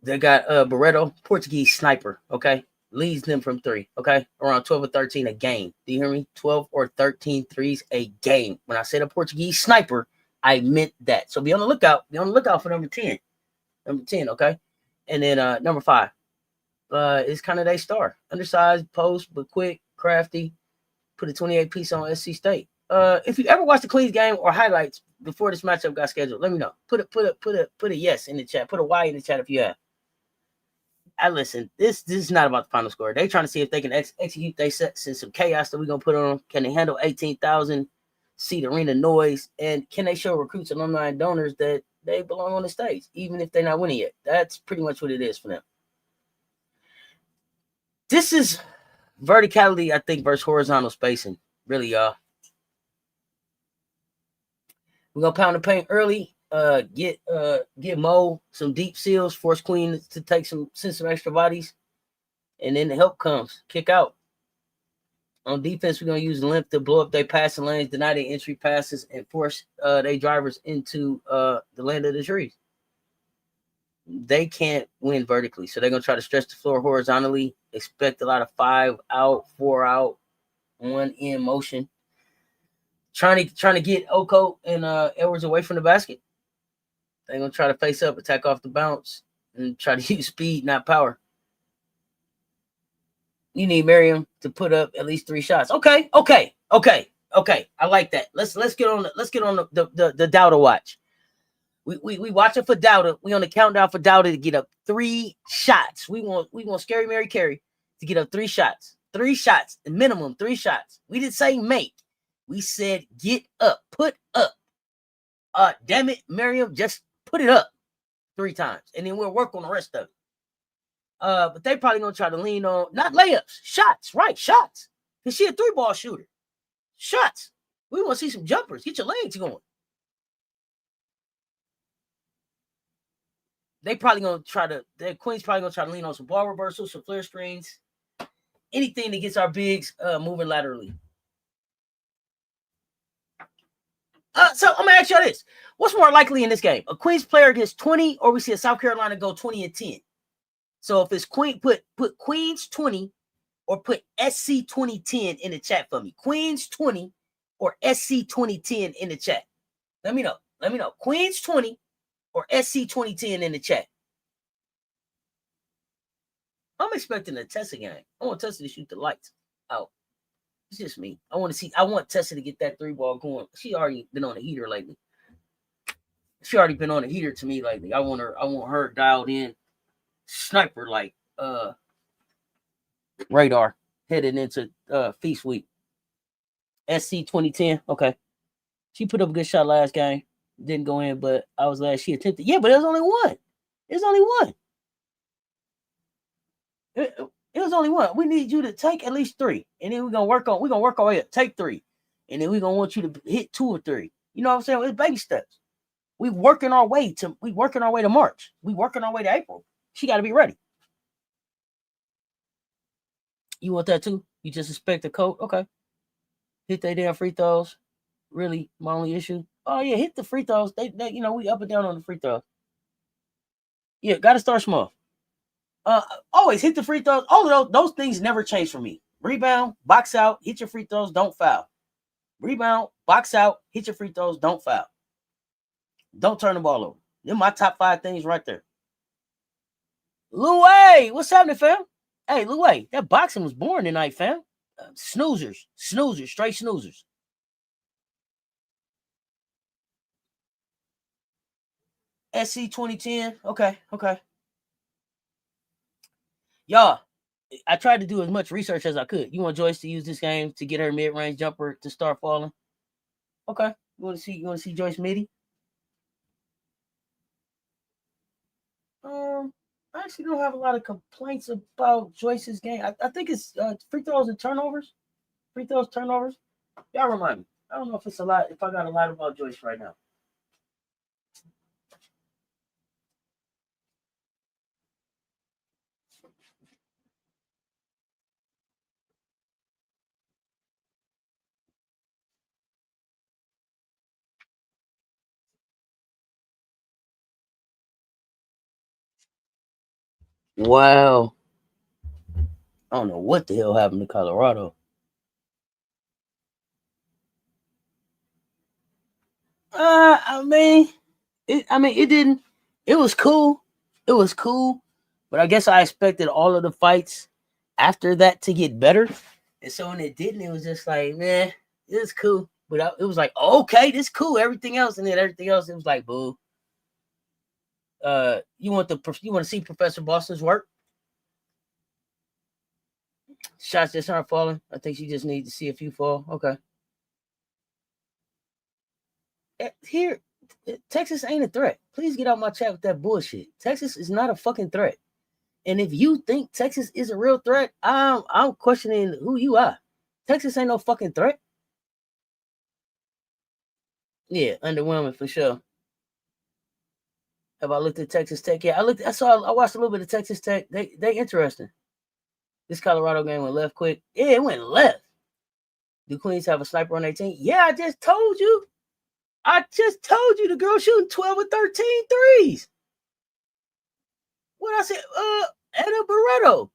They got Barreto, Portuguese sniper. Okay, leads them from 3. Okay, around 12 or 13 a game. Do you hear me? 12 or 13 threes a game. When I said a Portuguese sniper, I meant that. So be on the lookout. Be on the lookout for number 10. Number 10, okay? And then number 5 is kind of their star. Undersized, post, but quick, crafty. Put a 28 piece on SC State. If you ever watched the Queens game or highlights before this matchup got scheduled, let me know. Put a yes in the chat. Put a Y in the chat if you have. I listen. This is not about the final score. They trying to see if they can execute they set since some chaos that we're gonna put on them. Can they handle 18,000 seat arena noise, and can they show recruits, alumni, and donors that they belong on the stage, even if they're not winning yet? That's pretty much what it is for them. This is verticality, I think, versus horizontal spacing. Really, y'all. We're gonna pound the paint early. Get Mo some deep seals, force Queen to take send some extra bodies, and then the help comes. Kick out. On defense, we're gonna use the length to blow up their passing lanes, deny their entry passes, and force their drivers into the land of the trees. They can't win vertically, so they're gonna try to stretch the floor horizontally. Expect a lot of 5 out, 4 out, 1 in motion. Trying to get Okot and Edwards away from the basket. They're gonna try to face up, attack off the bounce, and try to use speed, not power. You need Miriam to put up at least 3 shots. Okay. I like that. Let's get on the Dowda watch. We watching for Dowda. We on the countdown for Dowda to get up 3 shots. We want Scary Mary Carey to get up 3 shots. 3 shots, minimum 3 shots. We didn't say make. We said get up, put up. Damn it, Miriam, just put it up 3 times, and then we'll work on the rest of it. But they probably gonna try to lean on not layups, shots, right? Shots. Cause she a 3-ball shooter. Shots. We want to see some jumpers. Get your legs going. They probably gonna try to. The Queen's probably gonna try to lean on some ball reversals, some flare screens, anything that gets our bigs moving laterally. So I'm gonna ask y'all this: what's more likely in this game? A Queens player gets 20, or we see a South Carolina go 20 and 10? So if it's Queen, put Queens 20 or put SC 2010 in the chat for me. Queens 20 or SC 2010 in the chat. Let me know. Queens 20 or SC 2010 in the chat. I'm expecting a Tessa game. I want Tessa to shoot the lights out. It's just me. I want Tessa to get that 3-ball going. She already been on a heater lately. She already been on a heater to me lately. I want her dialed in. Sniper like radar headed into feast week. SC 2010. Okay. She put up a good shot last game. Didn't go in, but I was glad she attempted. Yeah, but it was only one. It was only one. We need you to take at least 3. And then we're gonna work our way up. Take 3. And then we're gonna want you to hit 2 or 3. You know what I'm saying? It's baby steps. We working our way to March. We working our way to April. She got to be ready. You want that too? You just expect the coat? Okay. Hit their damn free throws. Really, my only issue. Oh yeah, hit the free throws. They we up and down on the free throws. Yeah, got to start small. Always hit the free throws. All of those things never change for me. Rebound, box out, hit your free throws, don't foul. Rebound, box out, hit your free throws, don't foul. Don't turn the ball over. They're my top 5 things right there. Louie, what's happening, fam? Hey, Louie, that boxing was boring tonight, fam. Snoozers, straight snoozers. SC 2010. Okay. Y'all, I tried to do as much research as I could. You want Joyce to use this game to get her mid-range jumper to start falling? Okay. You want to see Joyce midi? I actually don't have a lot of complaints about Joyce's game. I think it's free throws and turnovers. Free throws, turnovers. Y'all remind me. I don't know if it's a lot. If I got a lot about Joyce right now. Wow. I don't know what the hell happened to Colorado. It didn't. It was cool. But I guess I expected all of the fights after that to get better. And so when it didn't, it was just like, man, it was cool. But it was like, okay, this cool. Everything else, and then everything else, it was like, boo. You want to see Professor Boston's work? Shots just aren't falling. I think she just needs to see a few fall. Okay. Here, Texas ain't a threat. Please get out my chat with that bullshit. Texas is not a fucking threat. And if you think Texas is a real threat, I'm questioning who you are. Texas ain't no fucking threat. Yeah, underwhelming for sure. Have I looked at Texas Tech? Yeah, I watched a little bit of Texas Tech. They interesting. This Colorado game went left quick. Yeah, it went left. Do Queens have a sniper on their team? Yeah, I just told you. The girl shooting 12 or 13 threes. What I said? Etta Barreto.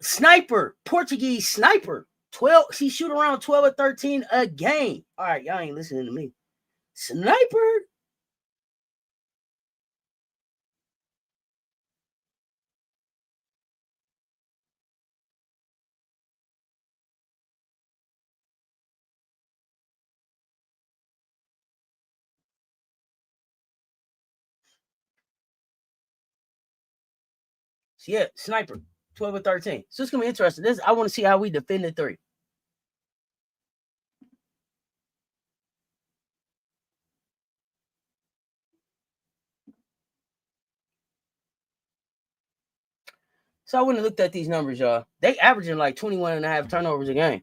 Sniper, Portuguese sniper. 12. She shoot around 12 or 13 a game. All right, y'all ain't listening to me. Sniper. Yeah, sniper. 12 or 13. So it's gonna be interesting. I want to see how we defend the three. So I went and looked at these numbers, y'all. They averaging like 21 and a half turnovers a game.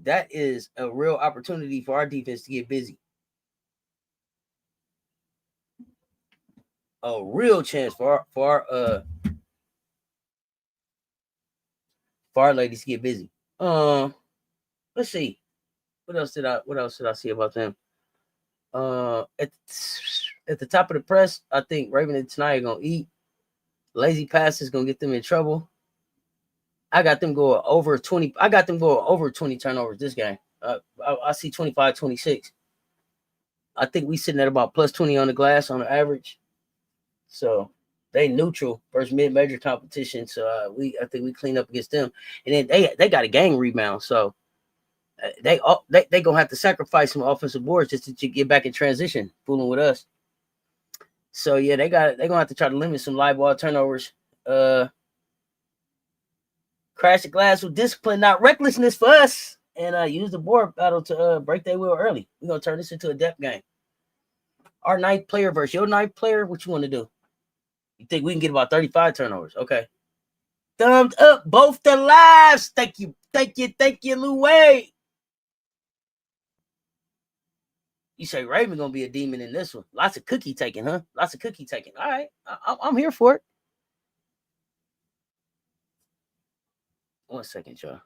That is a real opportunity for our defense to get busy. A real chance for our ladies to get busy. Let's see. What else did I see about them? At the top of the press, I think Raven and Tanaya are gonna eat. Lazy passes gonna get them in trouble. I got them going over 20. I got them going over 20 turnovers this game. I see 25, 26. I think we sitting at about plus 20 on the glass on the average. So they neutral versus mid-major competition. So I think we clean up against them. And then they got a gang rebound. So they gonna have to sacrifice some offensive boards just to get back in transition, fooling with us. So yeah, they're gonna have to try to limit some live ball turnovers. Crash the glass with discipline, not recklessness for us, and use the board battle to break their will early. We're gonna turn this into a depth game. Our ninth player versus your ninth player. What you want to do? You think we can get about 35 turnovers? Okay. Thumbs up both the lives. Thank you, Lou Wade. You say Raven gonna be a demon in this one. Lots of cookie taking, huh? Lots of cookie taking. All right, I'm here for it. 1 second, y'all.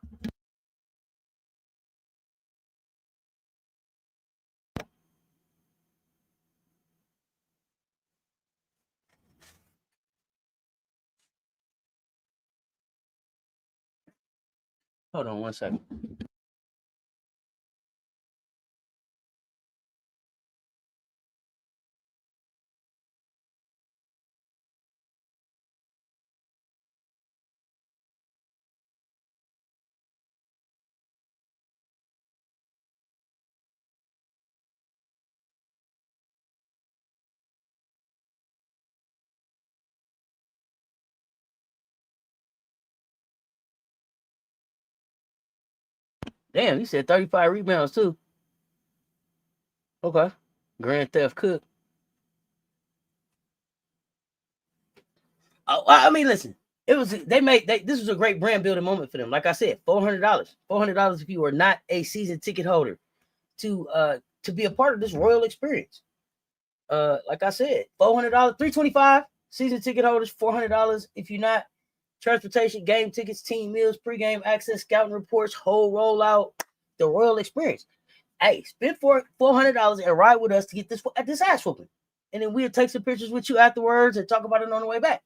Hold on 1 second. Damn, you said 35 rebounds too. Okay. Grand Theft Cook. I mean, listen. This was a great brand building moment for them. Like I said, $400. $400 if you are not a season ticket holder to be a part of this royal experience. Like I said, $400, $325 season ticket holders, $400 if you're not. Transportation, game tickets, team meals, pregame access, scouting reports, whole rollout, the royal experience. Hey, spend $400 and ride with us to get this ass whooping, and then we'll take some pictures with you afterwards and talk about it on the way back.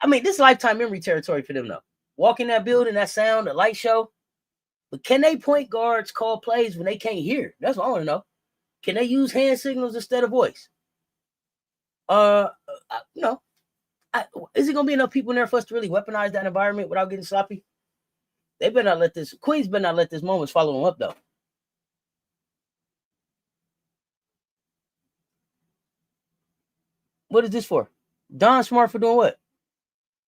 I mean, this is lifetime memory territory for them, though. Walk in that building, that sound, the light show. But can they point guards call plays when they can't hear? That's what I want to know. Can they use hand signals instead of voice? No. Is it gonna be enough people in there for us to really weaponize that environment without getting sloppy? They better not let this Queens better not let this moment follow them up though. What is this for? Dawn smart for doing what?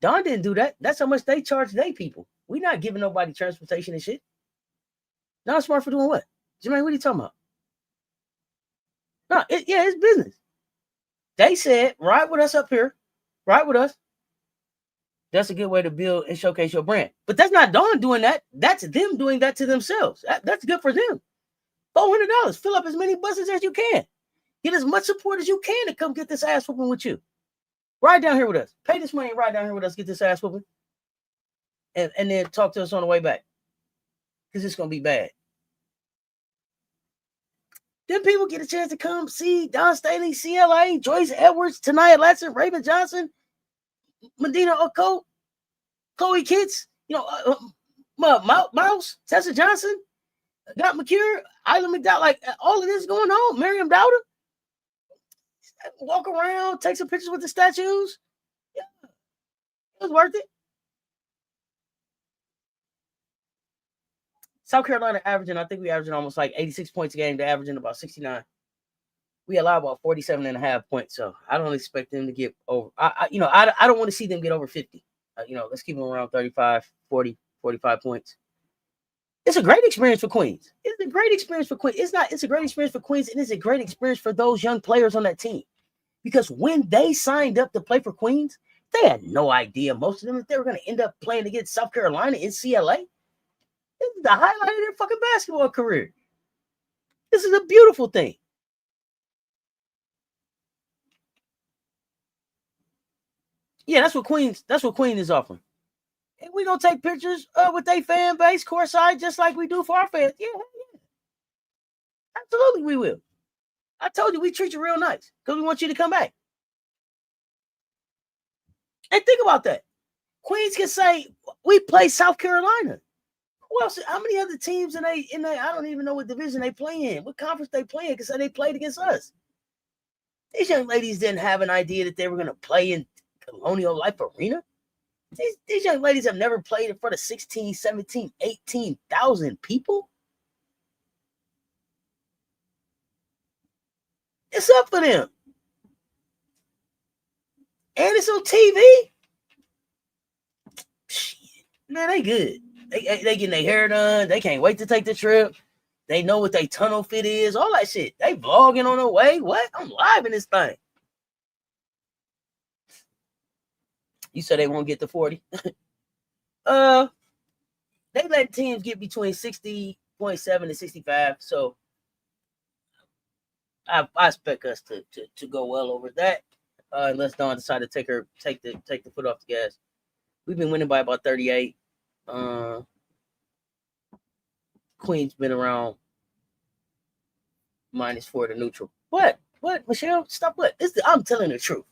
Dawn didn't do that. That's how much they charge their people. We not giving nobody transportation and shit. Dawn smart for doing what? Jermaine, what are you talking about? No, it's business. They said, ride with us up here. Ride with us. That's a good way to build and showcase your brand. But that's not Dawn doing that. That's them doing that to themselves. That's good for them. $400. Fill up as many buses as you can. Get as much support as you can to come get this ass whooping with you. Ride down here with us. Pay this money and ride down here with us. Get this ass whooping. And then talk to us on the way back. Because it's going to be bad. Then people get a chance to come see Dawn Staley, CLA, Joyce Edwards, Tania Latson, Raven Johnson, Madina Okot, Chloe Kitts, Mouse, Tessa Johnson, Got McCure, Isla McDowell, like all of this going on. Miriam Dowder. Walk around, take some pictures with the statues. Yeah, it was worth it. South Carolina averaging, I think we averaging almost like 86 points a game. They're averaging about 69. We allow about 47.5 points, so I don't expect them to get over. I don't want to see them get over 50. Let's keep them around 35, 40, 45 points. It's a great experience for Queens. It's a great experience for Queens. It's a great experience for Queens, and it's a great experience for those young players on that team. Because when they signed up to play for Queens, they had no idea, most of them, that they were going to end up playing against South Carolina in CLA. This is the highlight of their fucking basketball career. This is a beautiful thing. Yeah, that's what Queens is offering. And we're going to take pictures with their fan base courtside just like we do for our fans. Yeah. Absolutely we will. I told you we treat you real nice because we want you to come back. And think about that. Queens can say, we play South Carolina. Who else? How many other teams in I don't even know what division they play in, what conference they play in, because they played against us. These young ladies didn't have an idea that they were going to play in Colonial Life Arena. These young ladies have never played in front of 16, 17, 18,000 people. It's up for them. And it's on TV. Shit. Man, they good. They getting their hair done. They can't wait to take the trip. They know what their tunnel fit is. All that shit. They vlogging on the way. What? I'm live in this thing. You said they won't get to 40. They let teams get between 60.7 and 65. So I expect us to go well over that. Unless Dawn decide to take the foot off the gas. We've been winning by about 38. Queen's been around -4 to neutral. What, Michelle? Stop what? I'm telling the truth.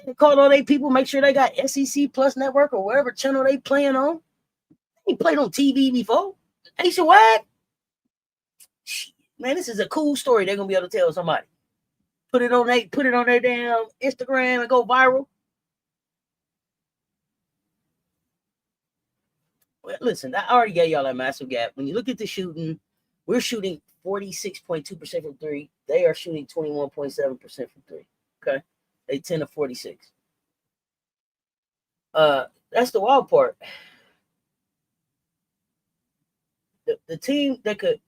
They call all they people, make sure they got SEC Plus Network or whatever channel they playing on. They played on TV before. Nationwide. Man, this is a cool story they're gonna be able to tell somebody. Put it on their damn Instagram and go viral. Well, listen, I already gave y'all that massive gap. When you look at the shooting, we're shooting 46.2% from three. They are shooting 21.7% from three. Okay. They 10 to 46. That's the wild part. The team that could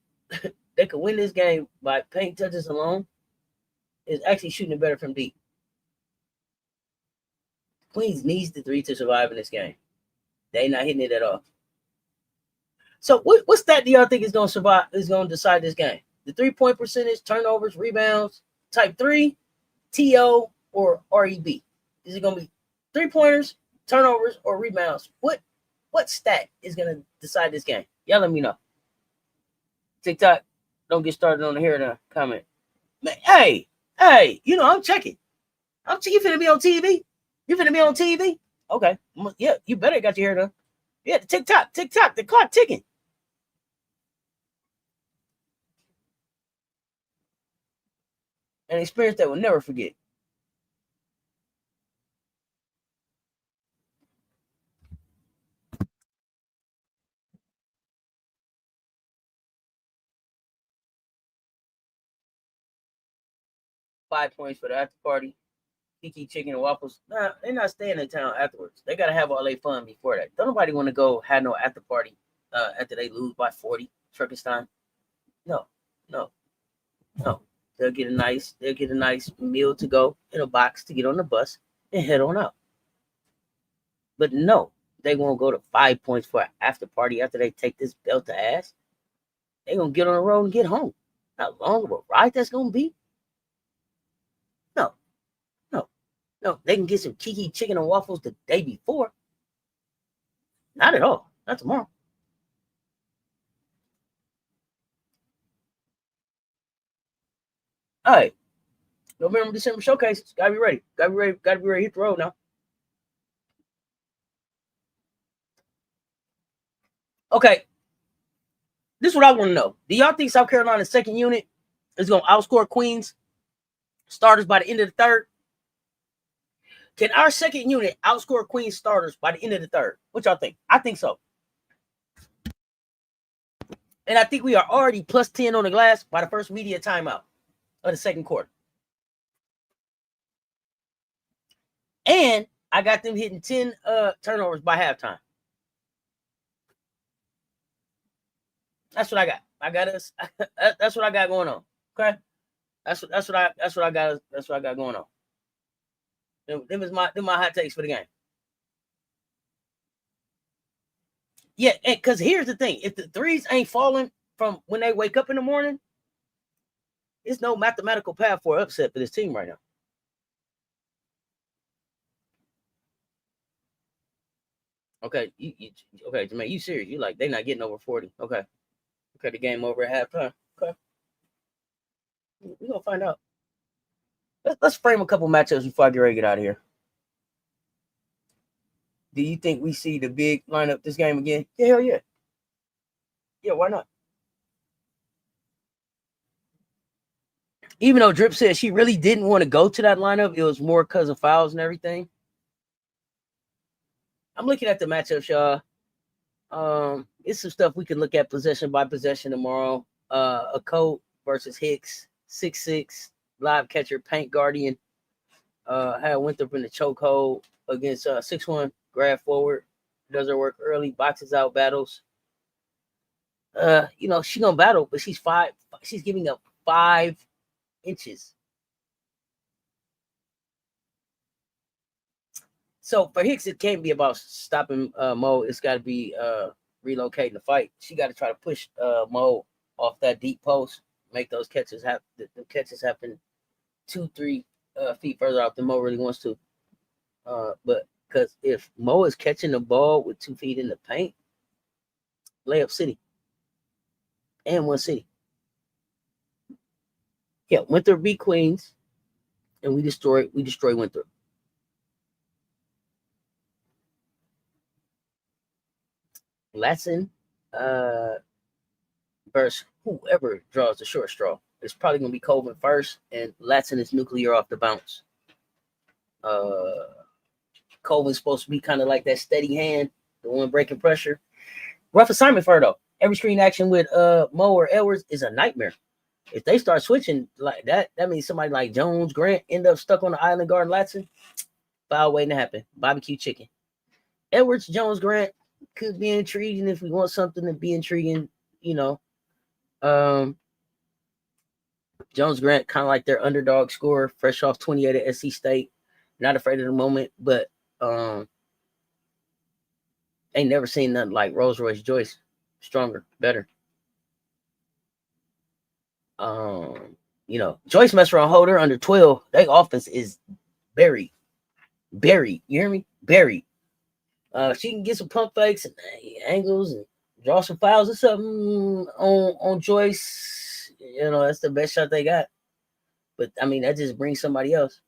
win this game by paint touches alone is actually shooting better from deep. Queens needs the three to survive in this game. They not hitting it at all. So what stat do y'all think is going to decide this game? The 3-point percentage, turnovers, rebounds, type 3, TO, or REB? Is it going to be 3-pointers, turnovers, or rebounds? What stat is going to decide this game? Y'all let me know. TikTok, don't get started on the hair now. Comment. Man, hey, I'm checking. You finna be on TV? You finna be on TV? Okay. Yeah, you better got your hair done. Yeah, the TikTok, the clock ticking. An experience that we'll never forget. $5 points for the after party. Kiki chicken and waffles. Nah, they're not staying in town afterwards. They gotta have all their fun before that. Don't nobody want to go have no after party after they lose by 40 Turkestan. No, no, no. They'll get a nice meal to go in a box to get on the bus and head on out. But no, they won't go to 5 points for an after party after they take this belt to ass. They gonna get on the road and get home. How long of a ride that's gonna be? No, no, no. They can get some Kiki chicken and waffles the day before. Not at all. Not tomorrow. All right. November, December showcase. Gotta be ready. Gotta be ready. Gotta be ready to hit the road now. Okay. This is what I want to know. Do y'all think South Carolina's second unit is going to outscore Queens starters by the end of the third? Can our second unit outscore Queens starters by the end of the third? What y'all think? I think so. And I think we are already plus 10 on the glass by the first media timeout of the second quarter. And I got them hitting 10 turnovers by halftime. That's what I got. I got us. That's what I got going on. Okay, that's what I got going on. Them my hot takes for the game. Yeah, because here's the thing: if the threes ain't falling from when they wake up in the morning, there's no mathematical path for upset for this team right now. Okay, okay, Jermaine, you serious? You like they not getting over 40? Okay, the game over at halftime. Okay, we're gonna find out. Let's frame a couple matchups before I get ready to get out of here. Do you think we see the big lineup this game again? Yeah, hell yeah. Yeah, why not? Even though Drip said she really didn't want to go to that lineup, it was more because of fouls and everything. I'm looking at the matchups, y'all. It's some stuff we can look at possession by possession tomorrow. Okot versus Hicks, 6'6", live catcher, paint guardian. Had Winthrop in the chokehold against 6'1", grab forward. Does her work early, boxes out, battles. She gonna battle, but she's giving up 5 inches. So for Hicks, it can't be about stopping Mo. It's got to be relocating the fight. She got to try to push Mo off that deep post, make those catches happen. The catches happen 2-3 feet further out than Mo really wants to. But because if Mo is catching the ball with 2 feet in the paint, layup city and 1 city. Yeah, Winthrop beat Queens, and we destroy Winthrop. Latson versus whoever draws the short straw. It's probably going to be Colvin first, and Latson is nuclear off the bounce. Colvin's supposed to be kind of like that steady hand, the one breaking pressure. Rough assignment for her, though. Every screen action with Mo or Edwards is a nightmare. If they start switching like that, that means somebody like Jones-Grant end up stuck on the island guarding Latson. Foul waiting to happen. Barbecue chicken. Edwards, Jones-Grant could be intriguing if we want something to be intriguing, Jones-Grant kind of like their underdog scorer, fresh off 28 at SC State. Not afraid of the moment, but ain't never seen nothing like Rolls Royce Joyce. Stronger, better. Joyce mess around, hold her under 12. Their offense is buried. You hear me? Buried. She can get some pump fakes and angles and draw some fouls or something on Joyce. That's the best shot they got. But I mean, that just brings somebody else.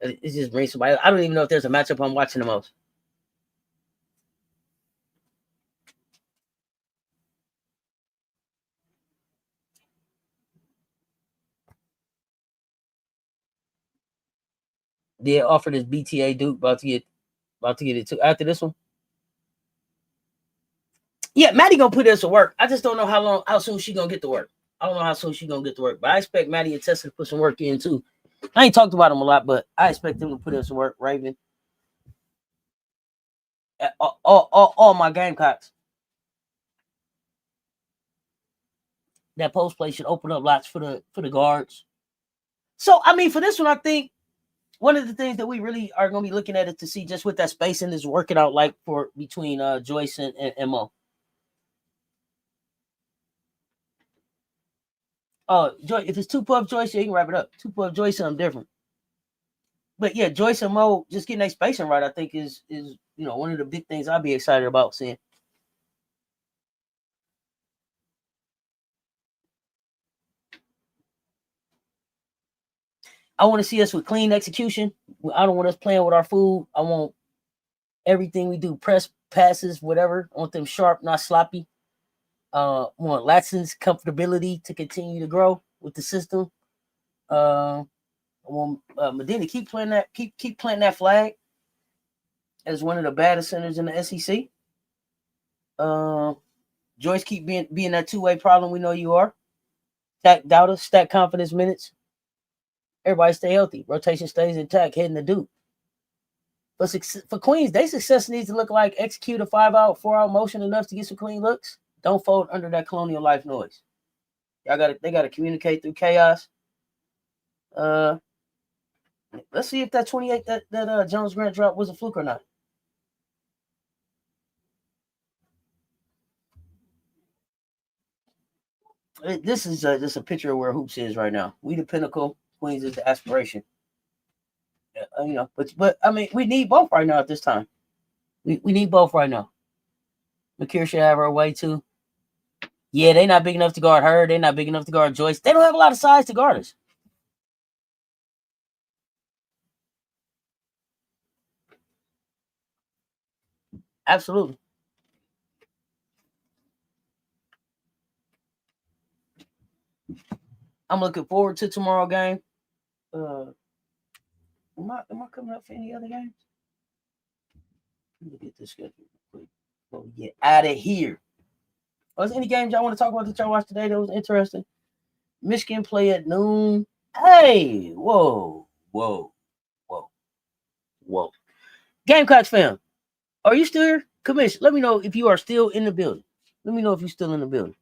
It just brings somebody else. I don't even know if there's a matchup I'm watching the most. They offer this BTA Duke about to get it too after this one. Yeah, Maddie gonna put this to work. I just don't know how soon she gonna get to work. I don't know how soon she gonna get to work, but I expect Maddie and Tessa to put some work in too. I ain't talked about him a lot, but I expect him to put in some work. Raven, all my Gamecocks. That post play should open up lots for the guards. So I mean, for this one, I think one of the things that we really are going to be looking at is to see just what that spacing is working out like for between Joyce and Mo. Joyce, if it's 2 puff Joyce, yeah, you can wrap it up. 2 puff Joyce, something different. But yeah, Joyce and Mo just getting that spacing right, I think is one of the big things I'll be excited about seeing. I want to see us with clean execution. I don't want us playing with our food. I want everything we do, press, passes, whatever. I want them sharp, not sloppy. I want Latson's comfortability to continue to grow with the system. I want Madina keep playing that, keep planting that flag as one of the baddest centers in the SEC. Joyce keep being that two-way problem we know you are. Stack doubter, stack confidence minutes. Everybody stay healthy. Rotation stays intact, heading the Duke. But for Queens, their success needs to look like execute a 5-out, 4-out motion enough to get some clean looks. Don't fold under that Colonial Life noise. They gotta communicate through chaos. Let's see if that 28 that Jones-Grant drop was a fluke or not. This is just a picture of where Hoops is right now. We the pinnacle. Queens is the aspiration. But I mean, we need both right now at this time. We need both right now. McKeer should have her way too. Yeah, they're not big enough to guard her. They're not big enough to guard Joyce. They don't have a lot of size to guard us. Absolutely. I'm looking forward to tomorrow game. Am I coming up for any other games? Let me get this schedule real quick. Get out of here. Was any games y'all want to talk about that y'all watched today that was interesting? Michigan play at noon. Hey, whoa. Gamecocks fam, are you still here? Commission, let me know if you are still in the building. Let me know if you're still in the building.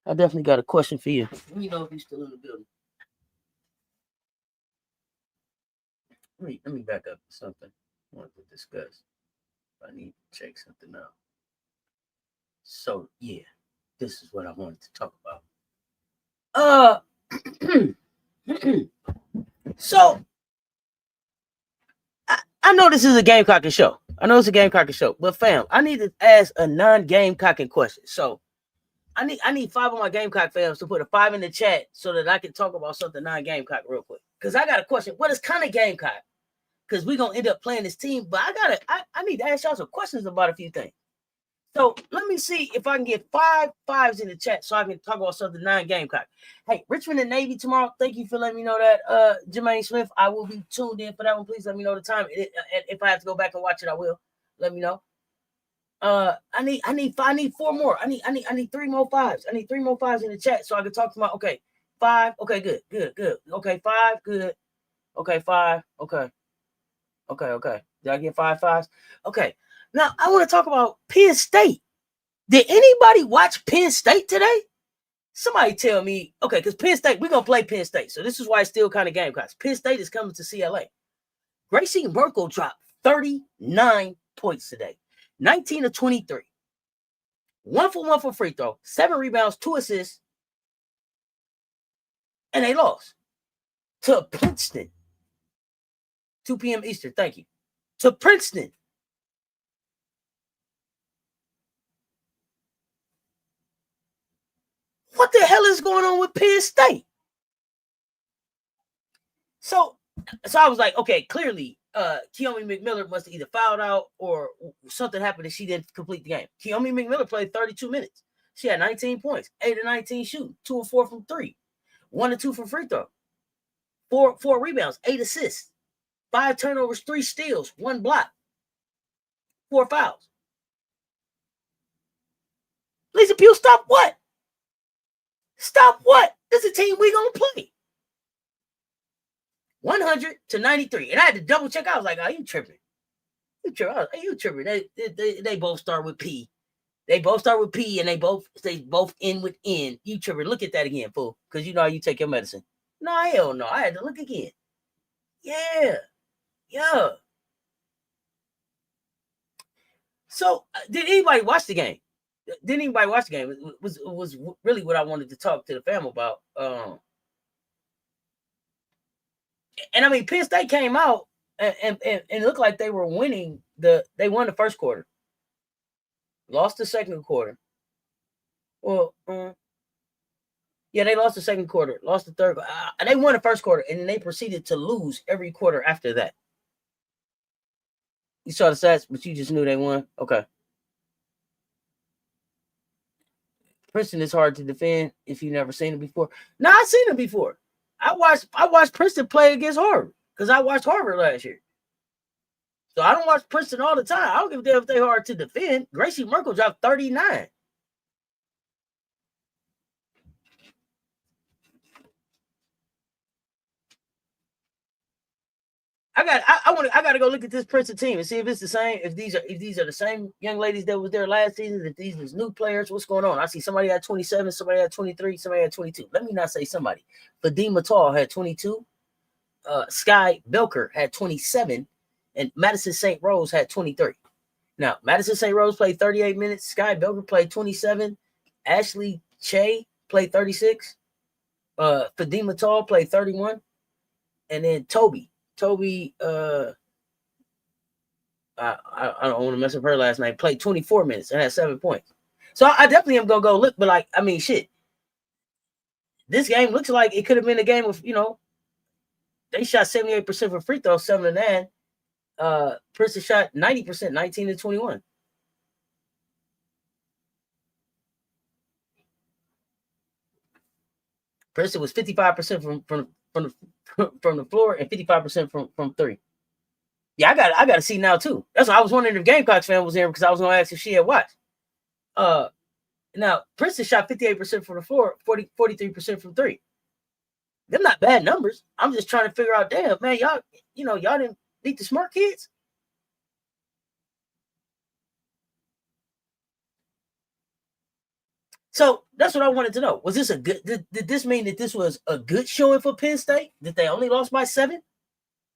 I definitely got a question for you. Let me know if you're still in the building. Let me back up to something I wanted to discuss. I need to check something out. So yeah, this is what I wanted to talk about. So I know this is a Gamecockin show. But fam, I need to ask a non-Gamecockin question. So I need 5 of my Gamecock fans to put a 5 in the chat so that I can talk about something non-Gamecock real quick. Because I got a question. What is kind of Gamecock? Because we're gonna end up playing this team, but I need to ask y'all some questions about a few things. So let me see if I can get 5 5s in the chat so I can talk about something non-Gamecock. Hey, Richmond and Navy tomorrow. Thank you for letting me know that. Jermaine Smith, I will be tuned in for that one. Please let me know the time. If I have to go back and watch it, I will. Let me know. I need 4 more. I need 3 more 5s. I need 3 more 5s in the chat so I can talk to my 5. Okay, good. Okay, 5, good. Okay, 5. Okay. Did I get 5 5s? Okay. Now I want to talk about Penn State. Did anybody watch Penn State today? Somebody tell me, because Penn State, we're gonna play Penn State. So this is why it's still kind of Gamecocks. Penn State is coming to CLA. Gracie Merkel dropped 39 points today. 19 of 23. 1 for 1 for free throw, 7 rebounds, 2 assists, and they lost to Princeton. 2 p.m. Eastern, thank you. To Princeton. What the hell is going on with Penn State? So I was like, okay, clearly, Keomi McMillan must have either fouled out or something happened and she didn't complete the game. Keomi McMillan played 32 minutes. She had 19 points, 8 of 19 shooting, 2 of 4 from 3, 1 of 2 from free throw, 4 rebounds, 8 assists, 5 turnovers, 3 steals, 1 block, 4 fouls. Lisa Pugh, stop what? Stop what? This is a team we gonna play. 1 100 to 93. And I had to double check. I was like, oh, you tripping. You tripping. I was like, you tripping. They both start with P. They both start with P and they both end with N. You tripping. Look at that again, fool. Because you know how you take your medicine. No, hell no. I had to look again. Yeah. So, did anybody watch the game? Didn't anybody watch the game? It was really what I wanted to talk to the fam about. And I mean, Penn State came out and it looked like they were winning. They won the first quarter, lost the second quarter. Well, yeah, they lost the second quarter, lost the third. They won the first quarter, and then they proceeded to lose every quarter after that. You saw the stats, but you just knew they won. Okay. Princeton is hard to defend if you've never seen it before. No, I've seen it before. I watched Princeton play against Harvard because I watched Harvard last year. So I don't watch Princeton all the time. I don't give a damn if they're hard to defend. Gracie Merkel dropped 39. I gotta go look at this Princeton team and see if it's the same. If these are the same young ladies that was there last season. If these are new players, what's going on? I see somebody had 27, somebody had 23, somebody had 22. Let me not say somebody. Fatima Tall had 22. Sky Belker had 27, and Madison St. Rose had 23. Now Madison St. Rose played 38 minutes. Sky Belker played 27. Ashley Che played 36. Fatima Tall played 31, and then Toby, I don't want to mess up her last night, played 24 minutes and had 7 points. So I definitely am going to go look, but like, I mean, shit. This game looks like it could have been a game of, they shot 78% for free throws, 7-9. Princeton shot 90%, 19-21. Princeton was 55% from the floor and 55% from three. Yeah, I got to see now too. That's why I was wondering if Gamecocks fan was there because I was going to ask if she had watched. Now Princeton shot 58% from the floor, 43% from three. Them not bad numbers. I'm just trying to figure out, damn man, y'all didn't beat the smart kids. So that's what I wanted to know. Was this a good? Did this mean that this was a good showing for Penn State? That they only lost by 7,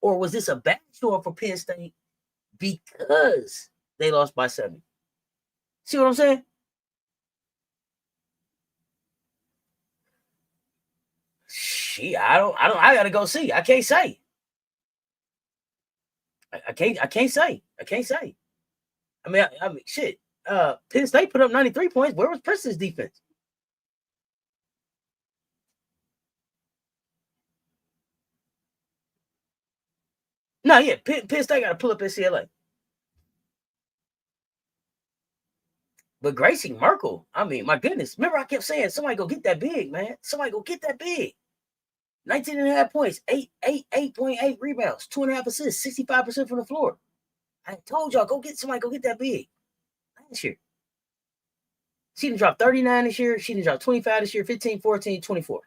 or was this a bad showing for Penn State because they lost by 7? See what I'm saying? Shit, I gotta go see. I can't say. I can't say. I mean, shit. Penn State put up 93 points. Where was Princeton's defense? No, yeah, Penn State got to pull up NCAA. But Gracie Merkel, I mean, my goodness. Remember I kept saying, somebody go get that big, man. Somebody go get that big. 19.5 points, 8.8 rebounds, 2.5 assists, 65% from the floor. I told y'all, go get that big. Last year. She didn't drop 39 this year. She didn't drop 25 this year, 15, 14, 24.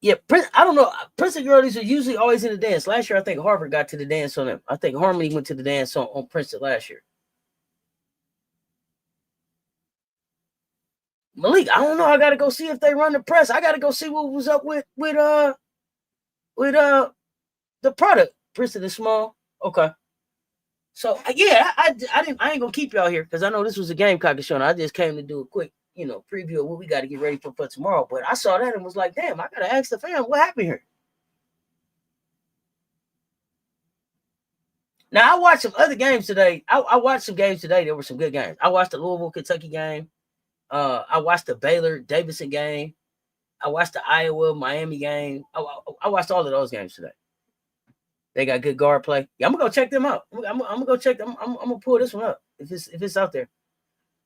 Yeah, I don't know. Princeton girlies are usually always in the dance. Last year, I think Harvard got to the dance on them. I think Harmony went to the dance on Princeton last year. Malik, I don't know. I got to go see if they run the press. I got to go see what was up with the product. Princeton is small. Okay. So yeah, I ain't gonna keep y'all here because I know this was a Gamecockin show. And I just came to do a quick, preview of what we got to get ready for tomorrow. But I saw that and was like, damn, I gotta ask the fam what happened here. Now I watched some other games today. I watched some games today. There were some good games. I watched the Louisville Kentucky game. I watched the Baylor Davidson game. I watched the Iowa Miami game. I watched all of those games today. They got good guard play. Yeah, I'm gonna go check them out. I'm gonna go check them. I'm gonna pull this one up if it's out there.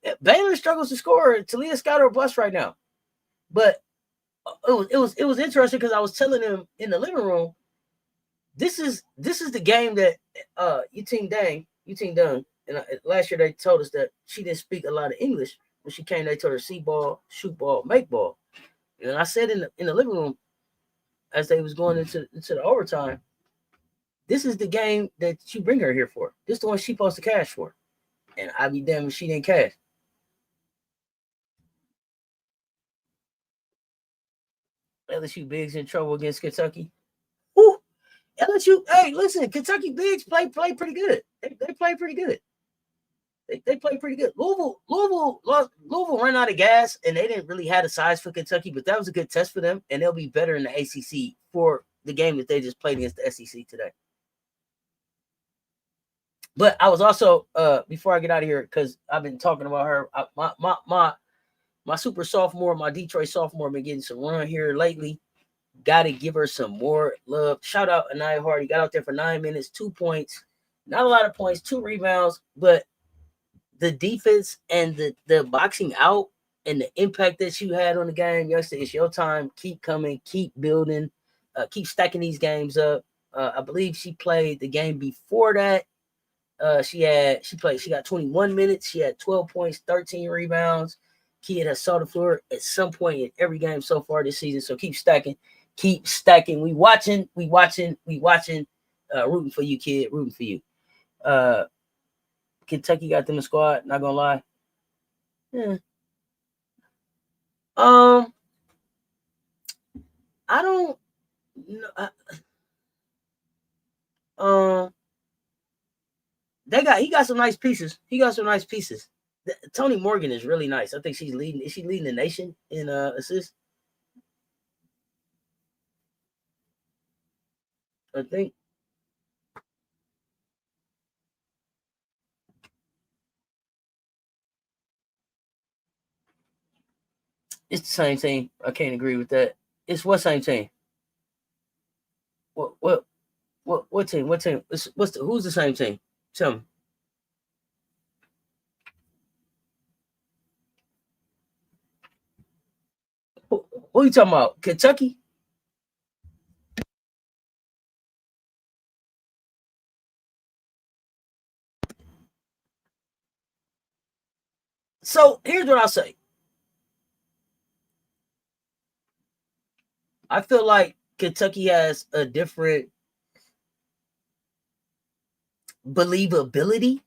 Yeah, Baylor struggles to score. Talia Scott or bust right now, but it was interesting because I was telling them in the living room. This is the game that Yuting Dunn, and last year they told us that she didn't speak a lot of English when she came. They told her see ball, shoot ball, make ball. And I said in the living room as they was going into the overtime, this is the game that you bring her here for. This is the one she supposed to cash for. And I'd be damned if she didn't cash. LSU Bigs in trouble against Kentucky. Woo! LSU, hey, listen, Kentucky Bigs play pretty good. They play pretty good. They play pretty good. Louisville ran out of gas, and they didn't really have the size for Kentucky, but that was a good test for them, and they'll be better in the ACC for the game that they just played against the SEC today. But I was also before I get out of here, because I've been talking about her. My super sophomore, my Detroit sophomore, been getting some run here lately. Got to give her some more love. Shout out Anaya Hardy. Got out there for 9 minutes, 2 points. Not a lot of points, 2 rebounds, but the defense and the boxing out and the impact that you had on the game yesterday, it's your time. Keep coming, keep building, keep stacking these games up. I believe she played the game before that. She got 21 minutes. She had 12 points, 13 rebounds. Kid has saw the floor at some point in every game so far this season. So keep stacking. We watching. Rooting for you, kid. Rooting for you. Kentucky got them in squad. Not gonna lie. Yeah. I don't know. He got some nice pieces. Tony Morgan is really nice. I think she's leading. Is she leading the nation in assists? I think. It's the same team. I can't agree with that. It's what same team? What team? What team? Who's the same team? Tell me. Who are you talking about? Kentucky? So here's what I'll say. I feel like Kentucky has a different believability.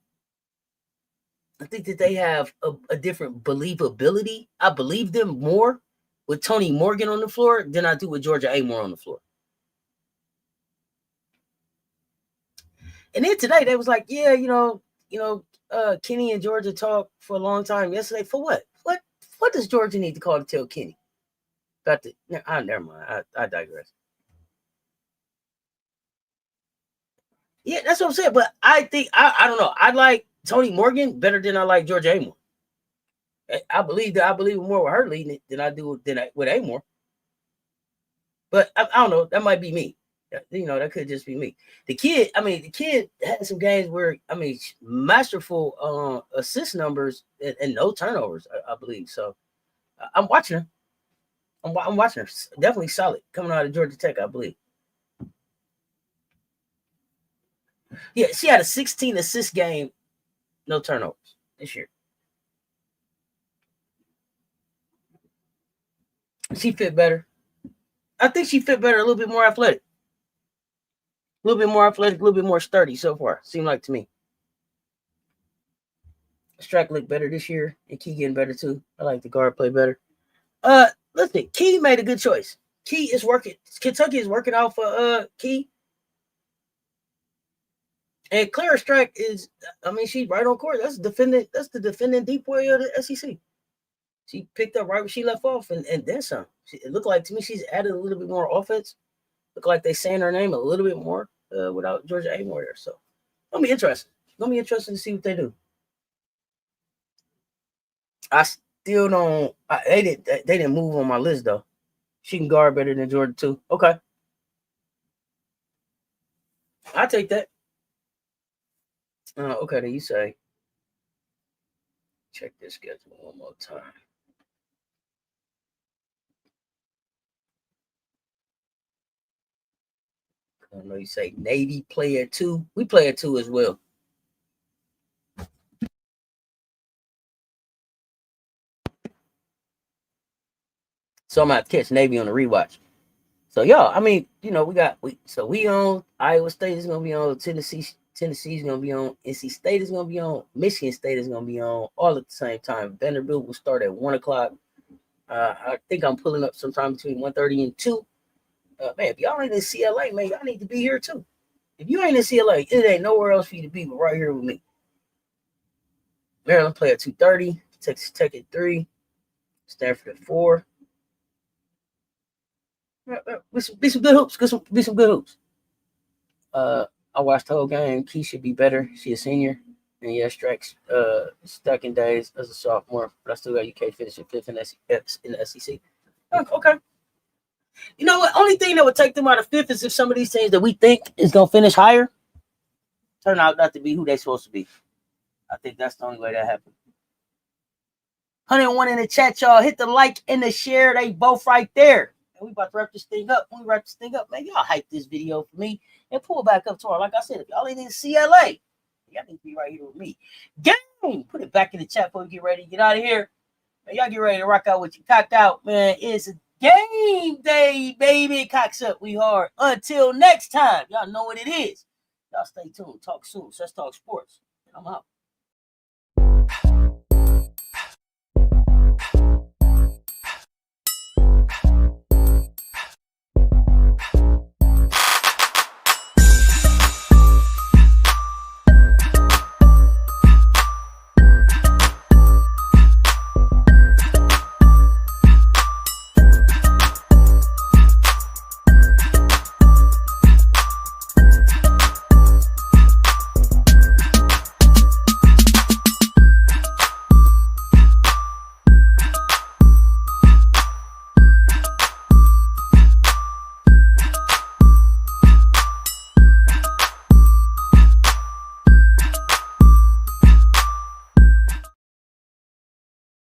I think that they have a different believability. I believe them more with Tony Morgan on the floor than I do with Georgia Amore on the floor. And then today they was like, yeah, Kenny and Georgia talked for a long time yesterday. For what? What does Georgia need to call to tell Kenny? Never mind. I digress. Yeah, that's what I'm saying. But I think I don't know. I like Tony Morgan better than I like Georgia Amore. I believe more with her leading it than I do with Amore. But I don't know. That might be me. That could just be me. The kid had some games where masterful assist numbers and no turnovers. I believe so. I'm watching her. I'm watching her. Definitely solid coming out of Georgia Tech, I believe. Yeah, she had a 16 assist game, no turnovers this year. She fit better. I think she fit better, a little bit more athletic. A little bit more athletic, a little bit more sturdy so far, seemed like to me. Strack looked better this year, and Key getting better too. I like the guard play better. Listen, Key made a good choice. Key is working. Kentucky is working out for Key. And Clara Strack is, she's right on court. That's the defending deep boy of the SEC. She picked up right where she left off and then some. It looked like to me she's added a little bit more offense. Look like they saying her name a little bit more without Georgia Amore there. So it's gonna be interesting. It's gonna be interesting to see what they do. I still don't. They didn't move on my list though. She can guard better than Georgia too. Okay, I take that. Okay, then you say. Check this schedule one more time. I know you say Navy player 2. We play at 2 as well. So I'm gonna have to catch Navy on the rewatch. So y'all, I mean, we on Iowa State is gonna be on, Tennessee's gonna be on, NC State is gonna be on, Michigan State is gonna be on, all at the same time. Vanderbilt will start at 1:00. I think I'm pulling up sometime between 1:30 and 2. Man, if y'all ain't in CLA, man, y'all need to be here too. If you ain't in CLA, it ain't nowhere else for you to be but right here with me. Maryland play at 2:30, Texas Tech at 3, Stanford at 4. Be some good hoops. Be some good hoops. I watched the whole game. Key should be better. She a senior. And yeah, Strack's stuck in days as a sophomore, but I still got UK finishing 5th in the SEC. Okay. You know what? Only thing that would take them out of 5th is if some of these teams that we think is going to finish higher turn out not to be who they're supposed to be. I think that's the only way that happens. 101 in the chat, y'all. Hit the like and the share. They both right there. And we about to wrap this thing up. When we wrap this thing up, man, y'all hype this video for me and pull back up tomorrow. Like I said, if y'all ain't in CLA, y'all need to be right here with me. Game! Put it back in the chat before we get ready to get out of here. Man, y'all get ready to rock out with you cocked out, man. It's a game day, baby. Cocks up. We hard. Until next time, y'all know what it is. Y'all stay tuned. Talk soon. Let's talk sports. And I'm out.